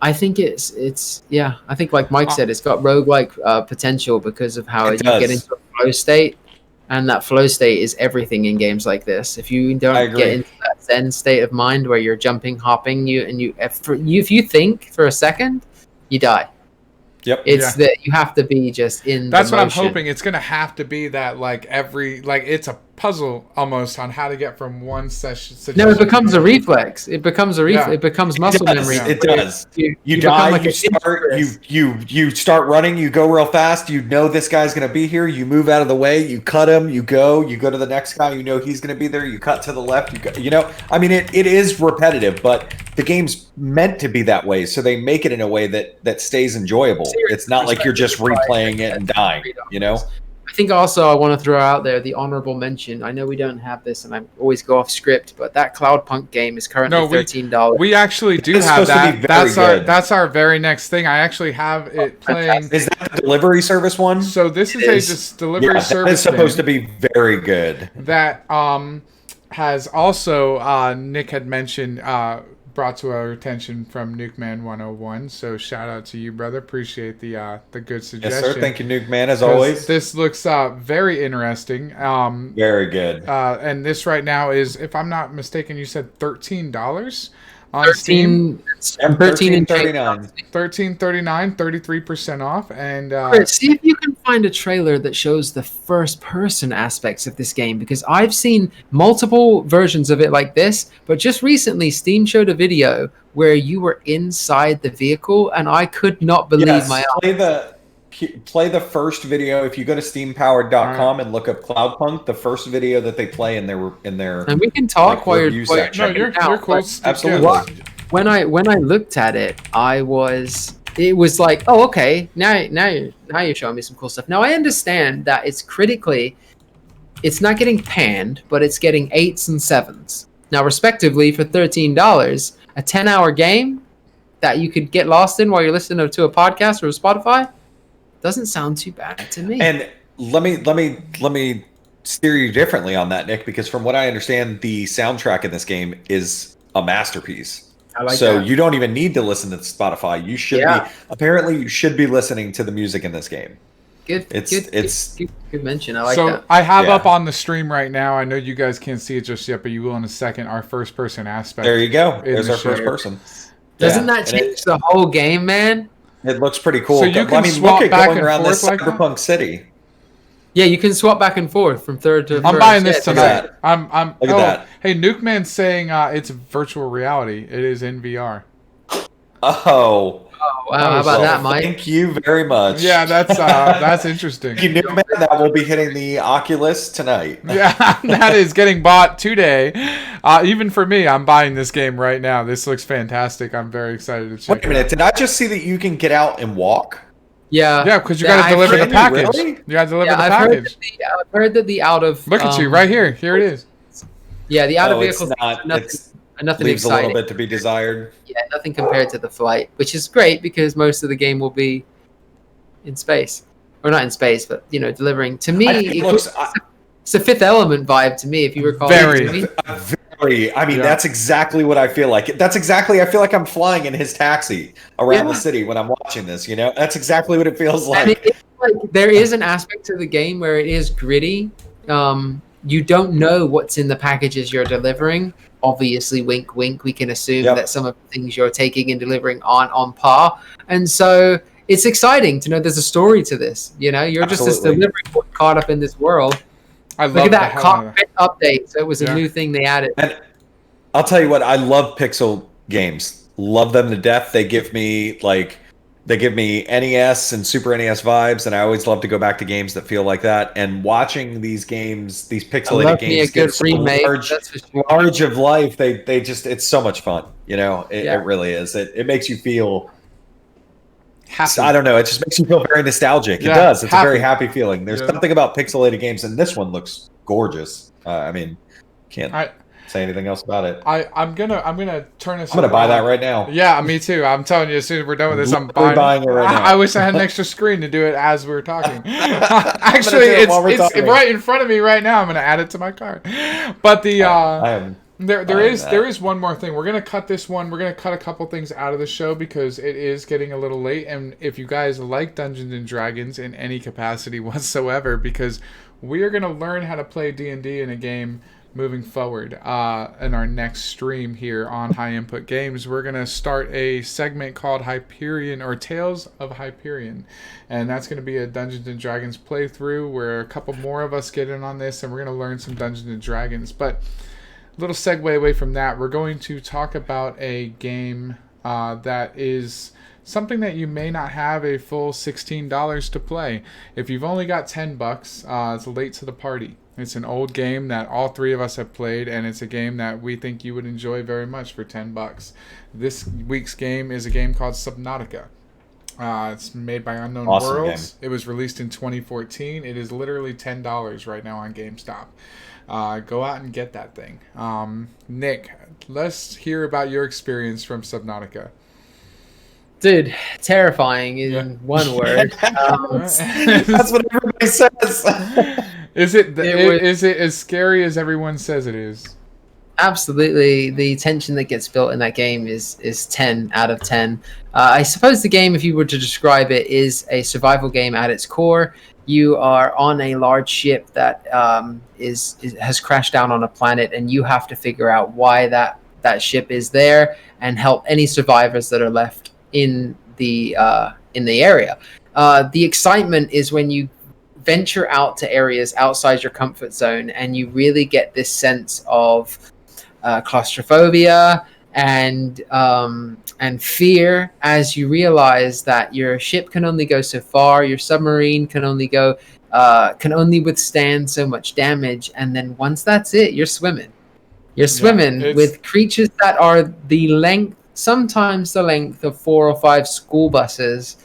I think it's I think like Mike said, it's got roguelike potential because of how It you get does. into a flow state, and that flow state is everything in games like this. If you I don't agree. get into that zen state of mind where you're jumping, hopping, if you think for a second, you die. Yep. It's that you have to be just in. That's the what I'm motion. hoping. It's gonna have to be that it's a puzzle almost on how to get from one session. No, it becomes a reflex. It becomes a Yeah. It becomes muscle It does. memory. It does. You become die. like You a start. ninja. You start running. You go real fast. You know this guy's gonna be here. You move out of the way. You cut him. You go to the next guy. You know he's gonna be there. You cut to the left. You go. I mean, it is repetitive, but the game's meant to be that way. So they make it in a way that stays enjoyable. It's not like you're just replaying it and dying. I think also I want to throw out there the honorable mention. I know we don't have this, and I always go off script, but that Cloudpunk game is currently $13. We actually do It's have supposed to be that. very good. That's our very next thing. I actually have it playing. Is that the delivery service one? So this is It a is. just delivery Yeah, that service is supposed to thing be very good. that has also Nick had mentioned brought to our attention from Nukeman 101. So shout out to you, brother. Appreciate the good suggestion. Yes, sir. Thank you, Nuke Man, as 'Cause always. This looks very interesting. Very good. And this right now is, if I'm not mistaken, you said $13 on Steam. 13 and change. $13.39. $13.39, 33% off, and Chris, see if you can find a trailer that shows the first-person aspects of this game, because I've seen multiple versions of it like this, but just recently Steam showed a video where you were inside the vehicle, and I could not believe Yes, my eyes. play the first video. If you go to steampowered.com and look up Cloudpunk, the first video that they play in their And we can talk like, while you're review while you're section. no, checking you're it out, cool. but Absolutely. What? When I looked at it, it was like, oh, okay, now you're showing me some cool stuff. Now I understand that it's not getting panned, but it's getting 8s and 7s. Now, respectively, for $13, a 10-hour game that you could get lost in while you're listening to a podcast or a Spotify doesn't sound too bad to me. And let me steer you differently on that, Nick, because from what I understand, the soundtrack in this game is a masterpiece. I like so that. you don't even need to listen to Spotify. You should be. Apparently, you should be listening to the music in this game. Good mention. I like so that. I have Yeah. up on the stream right now. I know you guys can't see it just yet, but you will in a second. Our first person aspect. There you go. in There's the our first show. person. Doesn't Yeah, that and change the whole game, man? It looks pretty cool. So you can swap look at back going and around this forth like that? cyberpunk city. Yeah, you can swap back and forth from third to I'm first. buying this Yeah, look at tonight. I'm. Look at that. Hey, Nukeman's saying it's virtual reality. It is in VR. Oh, Oh, wow, how about that, Mike? Thank you very much. Yeah, that's interesting. You knew, man, that will be hitting the Oculus tonight. Yeah, that is getting bought today. Even for me, I'm buying this game right now. This looks fantastic. I'm very excited to check Wait a minute, did I just see that you can get out and walk? Yeah. Yeah, because you got to I've deliver the heard- package. Really? You got to deliver the I've heard, package. I've heard that the out of Look at you right here. Here it is. Yeah, the out of It's vehicle not. nothing, nothing Leaves a exciting. little bit to be desired. Yeah, nothing compared to the flight, which is great because most of the game will be in space, or not in space, but delivering. To me, I think it looks. it's a Fifth Element vibe to me. If you recall, Very. to me. Very. I mean, Yeah. that's exactly what I feel like. That's exactly. I feel like I'm flying in his taxi around the Yeah. city when I'm watching this. That's exactly what it feels And like. it's like there is an aspect to the game where it is gritty. You don't know what's in the packages you're delivering. Obviously, wink, wink. We can assume Yep. that some of the things you're taking and delivering aren't on par, and so it's exciting to know there's a story to this. You're just this Absolutely. delivery boy caught up in this world. I love Look at the that hell out of that. cockpit update. So it was Yeah. a new thing they added. And I'll tell you what, I love pixel games. Love them to death. They give me NES and Super NES vibes, and I always love to go back to games that feel like that. And watching these games, these I pixelated love me a games, good get so remake. large, That's for sure. large of life. They just, it's so much fun. It Yeah. really is. It makes you feel. Happy. I don't know. It just makes you feel very nostalgic. Yeah, It does. It's a very happy. happy feeling. There's Yeah. something about pixelated games, and this one looks gorgeous. Can't I- say anything else about it. I'm gonna turn this. I'm gonna buy that around. right now. Yeah, me too. I'm telling you, as soon as we're done with this, I'm Literally buying it right now. I wish I had an extra screen to do it as we're talking. do Actually, it while we're it's talking. right in front of me right now. I'm gonna add it to my card. But the I am. there buying is that. there is one more thing. We're gonna cut this one. We're gonna cut a couple things out of the show because it is getting a little late. And if you guys like Dungeons and Dragons in any capacity whatsoever, because we are gonna learn how to play D&D in a game moving forward in our next stream here on High Input Games. We're going to start a segment called Hyperion or Tales of Hyperion, and that's going to be a Dungeons and Dragons playthrough where a couple more of us get in on this and we're going to learn some Dungeons and Dragons. But a little segue away from that, we're going to talk about a game that is something that you may not have a full $16 to play. If you've only got $10, it's late to the party. It's an old game that all three of us have played, and it's a game that we think you would enjoy very much for $10. This week's game is a game called Subnautica. It's made by Unknown Awesome Worlds. It was released in 2014. It is literally $10 right now on GameStop. Go out and get that thing. Nick, let's hear about your experience from Subnautica. Dude, terrifying in Yeah. one word. That's what everybody says. Is it It is it as scary as everyone says it is? Absolutely, the tension that gets built in that game is 10 out of 10. I suppose the game, if you were to describe it, is a survival game at its core. You are on a large ship that has crashed down on a planet, and you have to figure out why that ship is there and help any survivors that are left in the area. The excitement is when you venture out to areas outside your comfort zone, and you really get this sense of claustrophobia and fear as you realize that your ship can only go so far, your submarine can only withstand so much damage, and then once that's it, you're swimming. You're swimming with creatures that are sometimes the length of 4 or 5 school buses,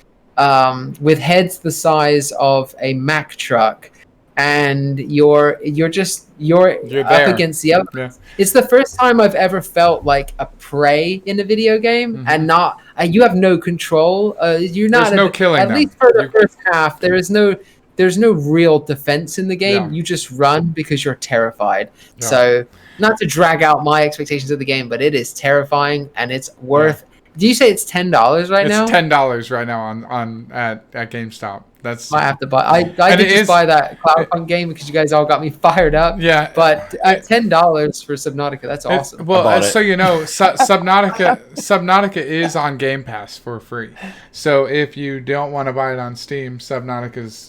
with heads the size of a Mack truck, and you're up there. against the elements. Yeah. It's the first time I've ever felt like a prey in a video game, and you have no control. You're not There's no killing at them. least for the first half. There is no there's no real defense in the game. Yeah. You just run because you're terrified. Yeah. So not to drag out my expectations of the game, but it is terrifying, and it's worth. Do you say it's $10 right now? It's $10 right now on at GameStop. That's Might have to buy. I did just buy that Cloudpunk game because you guys all got me fired up. Yeah, but at $10 for Subnautica, that's awesome. Well, so you know, Subnautica is on Game Pass for free. So if you don't want to buy it on Steam, Subnautica's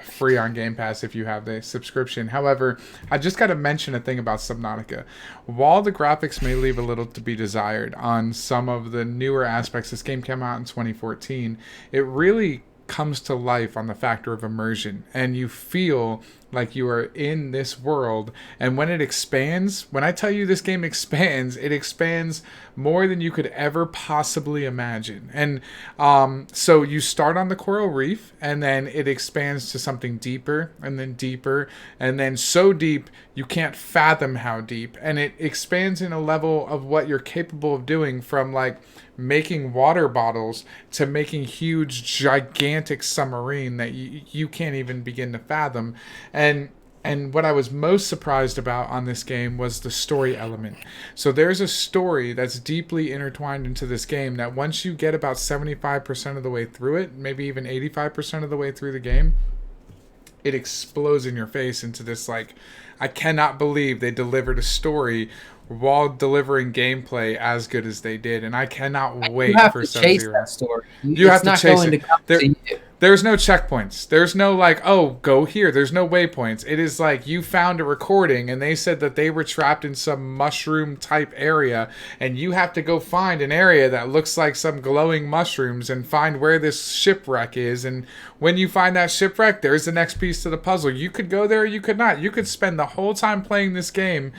free on Game Pass if you have the subscription. However, I just got to mention a thing about Subnautica. While the graphics may leave a little to be desired on some of the newer aspects, this game came out in 2014. It really comes to life on the factor of immersion, and you feel like you are in this world. And when it expands, when I tell you this game expands, it expands more than you could ever possibly imagine. And so you start on the coral reef, and then it expands to something deeper, and then so deep you can't fathom how deep. And it expands in a level of what you're capable of doing, from like making water bottles to making huge gigantic submarine that you can't even begin to fathom. And what I was most surprised about on this game was the story element. So there's a story that's deeply intertwined into this game that once you get about 75% of the way through it, maybe even 85% of the way through the game, it explodes in your face into this, like, I cannot believe they delivered a story while delivering gameplay as good as they did, and I cannot wait for Sub-Zero. Chase that story. You have to chase it. There's no checkpoints. There's no like, oh, go here. There's no waypoints. It is like you found a recording, and they said that they were trapped in some mushroom type area, and you have to go find an area that looks like some glowing mushrooms and find where this shipwreck is. And when you find that shipwreck, there's the next piece to the puzzle. You could go there, you could not. You could spend the whole time playing this game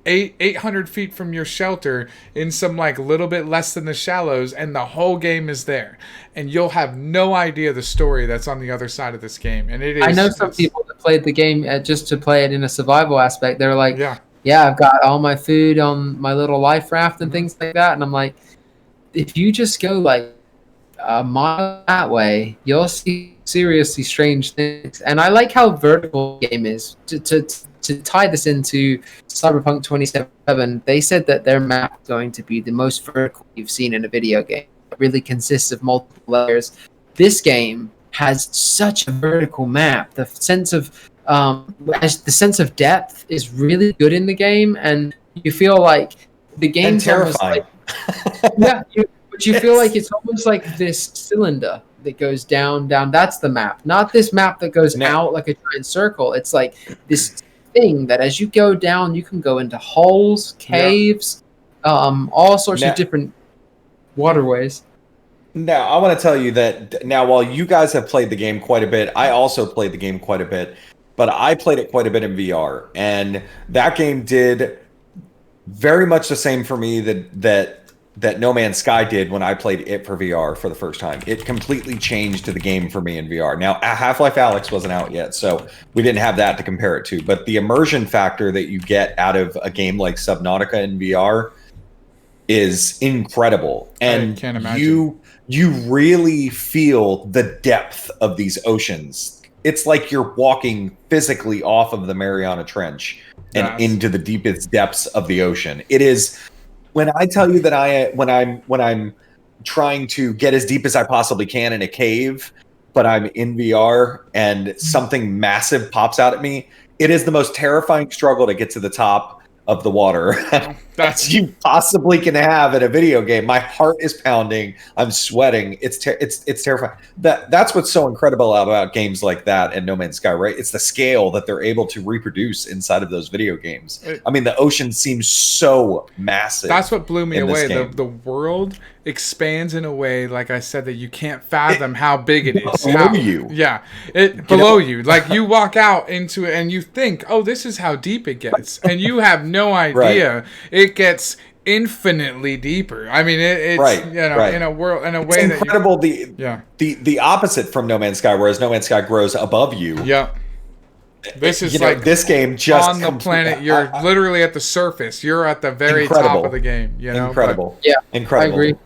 800 feet from your shelter in some like little bit less than the shallows, and the whole game is there, and you'll have no idea the story that's on the other side of this game. And it is, I know some people that played the game just to play it in a survival aspect. They're like, yeah, I've got all my food on my little life raft and things like that. And I'm like, if you just go like a mile that way, you'll see seriously strange things. And I like how vertical the game is. To tie this into Cyberpunk 2077, they said that their map is going to be the most vertical you've seen in a video game. It really consists of multiple layers. This game has such a vertical map. The sense of depth is really good in the game, and you feel like the game's terrifying. But you feel like it's almost like this cylinder that goes down. That's the map, not this map that goes out like a giant circle. It's like this thing that as you go down, you can go into holes, caves, all sorts of different waterways. Now, I want to tell you that while you guys have played the game quite a bit, I also played the game quite a bit, but I played it quite a bit in VR, and that game did very much the same for me that No Man's Sky did when I played it for VR for the first time. It completely changed the game for me in VR. Now, Half-Life Alyx wasn't out yet, so we didn't have that to compare it to. But the immersion factor that you get out of a game like Subnautica in VR is incredible. And I can't imagine. You really feel the depth of these oceans. It's like you're walking physically off of the Mariana Trench and into the deepest depths of the ocean. It is... When I tell you that when I'm trying to get as deep as I possibly can in a cave, but I'm in VR and something massive pops out at me, it is the most terrifying struggle to get to the top of the water that you possibly can have in a video game. My heart is pounding. I'm sweating. It's terrifying. That's what's so incredible about games like that and No Man's Sky, right? It's the scale that they're able to reproduce inside of those video games. I mean, the ocean seems so massive. That's what blew me away. The world expands in a way, like I said, that you can't fathom how big it is. Below you. Yeah. Below you. Like you walk out into it and you think, oh, this is how deep it gets. And you have no idea. Right. It gets infinitely deeper. I mean, it's in a world, in a way it's incredible. The opposite from No Man's Sky, whereas No Man's Sky grows above you. Yeah. This is this game just on the planet. You're literally at the surface. You're at the very top of the game. You know, incredible. Yeah, incredible. I agree.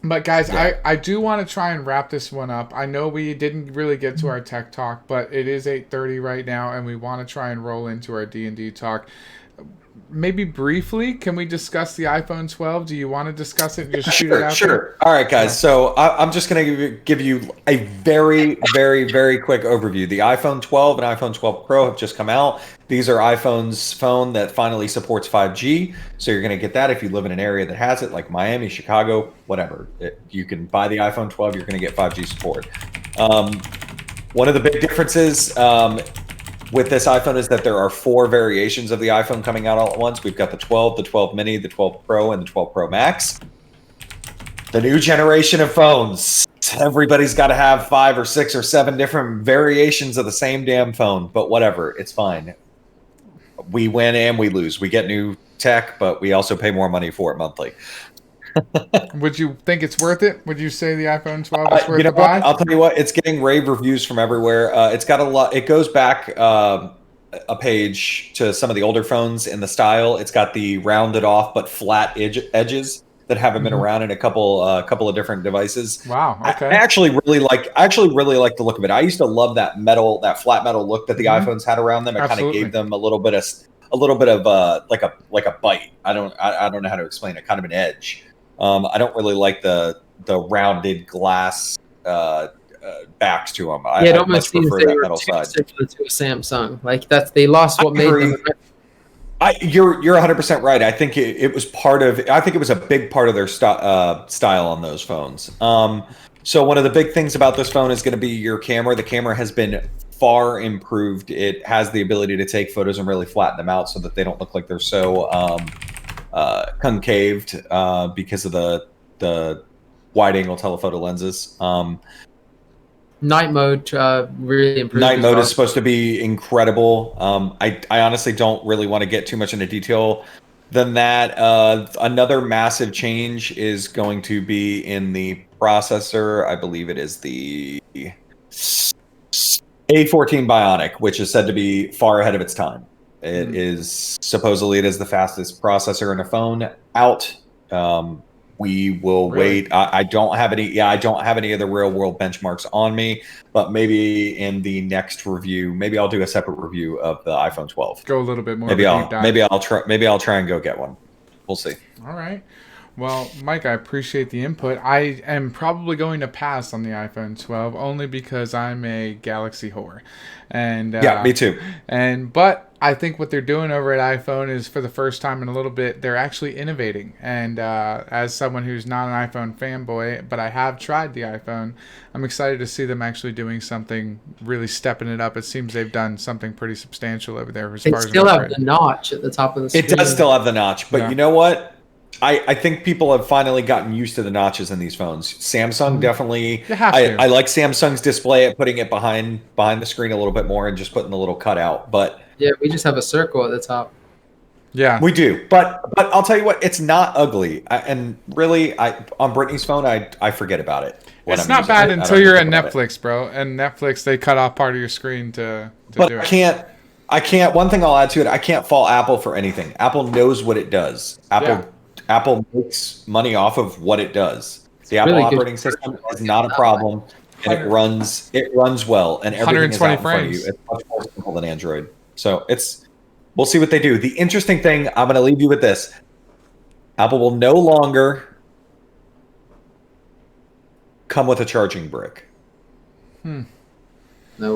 But guys, Yeah. I do want to try and wrap this one up. I know we didn't really get to our tech talk, but it is 8:30 right now, and we want to try and roll into our D&D talk. Maybe briefly, can we discuss the iPhone 12? Do you want to discuss it and just shoot it out Sure. there? All right, guys. So I'm just going to give you a very, very, very quick overview. The iPhone 12 and iPhone 12 Pro have just come out. These are iPhone's phone that finally supports 5G. So you're going to get that if you live in an area that has it, like Miami, Chicago, whatever. You can buy the iPhone 12. You're going to get 5G support. One of the big differences with this iPhone is that there are 4 variations of the iPhone coming out all at once. We've got the 12, the 12 mini, the 12 Pro, and the 12 Pro Max. The new generation of phones. Everybody's got to have 5 or 6 or 7 different variations of the same damn phone, but whatever, it's fine. We win and we lose. We get new tech, but we also pay more money for it monthly. Would you think it's worth it? Would you say the iPhone 12 is worth You know the buy? what? I'll tell you what. It's getting rave reviews from everywhere. It's got a lot. It goes back a page to some of the older phones in the style. It's got the rounded off but flat edges that haven't been around in a couple of different devices. Wow. Okay. I actually really like the look of it. I used to love that flat metal look that the iPhones had around them. It kind of Absolutely. gave them a little bit of like a bite. I don't know how to explain it. Kind of an edge. I don't really like the rounded glass backs to them. Yeah, it I almost much seems prefer they that were metal too side. similar to a Samsung. Like they lost what I made agree. them. You're 100% right. I think it was part of. I think it was a big part of their style on those phones. So one of the big things about this phone is going to be your camera. The camera has been far improved. It has the ability to take photos and really flatten them out so that they don't look like they're so concaved because of the wide angle telephoto lenses. Night mode really improved. Night as mode well. is supposed to be incredible. I honestly don't really want to get too much into detail than that. Another massive change is going to be in the processor. I believe it is the A14 Bionic, which is said to be far ahead of its time. It is supposedly it is the fastest processor in a phone out. We will Really? wait. I don't have any. Yeah, I don't have any of the real world benchmarks on me. But maybe in the next review, maybe I'll do a separate review of the iPhone 12. Go a little bit more. Maybe of a deep dive. I'll try and go get one. We'll see. All right. Well, Mike, I appreciate the input. I am probably going to pass on the iPhone 12 only because I'm a Galaxy whore. And Yeah, me too. But I think what they're doing over at iPhone is for the first time in a little bit, they're actually innovating. And as someone who's not an iPhone fanboy, but I have tried the iPhone, I'm excited to see them actually doing something, really stepping it up. It seems they've done something pretty substantial over there as They far as still I'm have concerned. the notch at the top of the screen. It does still have the notch, but Yeah. you know what? I think people have finally gotten used to the notches in these phones. Samsung definitely. You have to. I like Samsung's display, putting it behind the screen a little bit more, and just putting the little cutout. But Yeah, we just have a circle at the top. Yeah. we do. But I'll tell you what, it's not ugly. And really, on Brittany's phone, I forget about it. when It's I'm not using bad it. I until don't you're think at about it. Netflix, bro. And Netflix, they cut off part of your screen to But do I it. can't. One thing I'll add to it, I can't fault Apple for anything. Apple knows what it does. Apple makes money off of what it does. The Apple really good. operating system is not a problem, and it runs well, and everything is out 120 in front of you. frames. It's much more simple than Android. So we'll see what they do. The interesting thing, I'm going to leave you with this: Apple will no longer come with a charging brick. No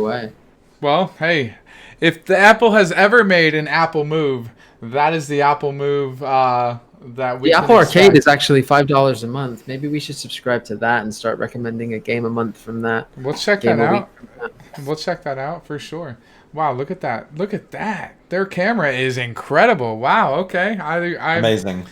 way. Well, hey, if the Apple has ever made an Apple move, that is the Apple move that we The can Apple Arcade expect. is actually $5 a month. Maybe we should subscribe to that and start recommending a game a month from that. We'll check Game that a week out. from that. We'll check that out for sure. Wow, look at that. Look at that. Their camera is incredible. Wow, okay. Amazing.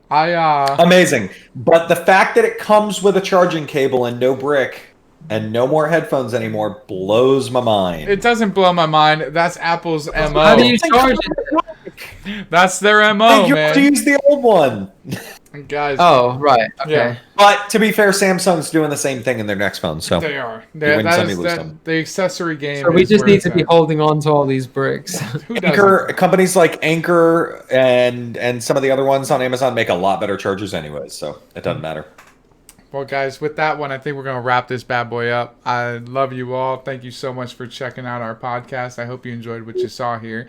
I Amazing. But the fact that it comes with a charging cable and no brick and no more headphones anymore blows my mind. it doesn't blow my mind. That's Apple's MO. How do you charge it? That's their MO, you have to man. use the old one. Guys, Oh, right. Okay. Yeah. But to be fair, Samsung's doing the same thing in their next phone. So they are. win some, you lose some. The accessory game. So we is just where need it's to be at. holding on to all these bricks. Who doesn't? Anchor companies like Anchor and some of the other ones on Amazon make a lot better chargers anyways, so it doesn't matter. Well, guys, with that one, I think we're going to wrap this bad boy up. I love you all. Thank you so much for checking out our podcast. I hope you enjoyed what you saw here.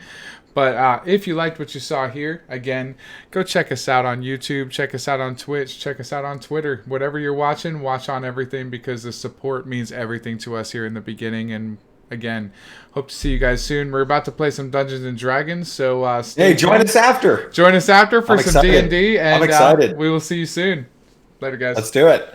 But if you liked what you saw here, again, go check us out on YouTube. Check us out on Twitch. Check us out on Twitter. Whatever you're watching, watch on everything, because the support means everything to us here in the beginning. And again, hope to see you guys soon. We're about to play some Dungeons and Dragons, so stay tuned. Join us after. Join us after for some excited. D&D, and I'm excited. we will see you soon. Later, guys. Let's do it.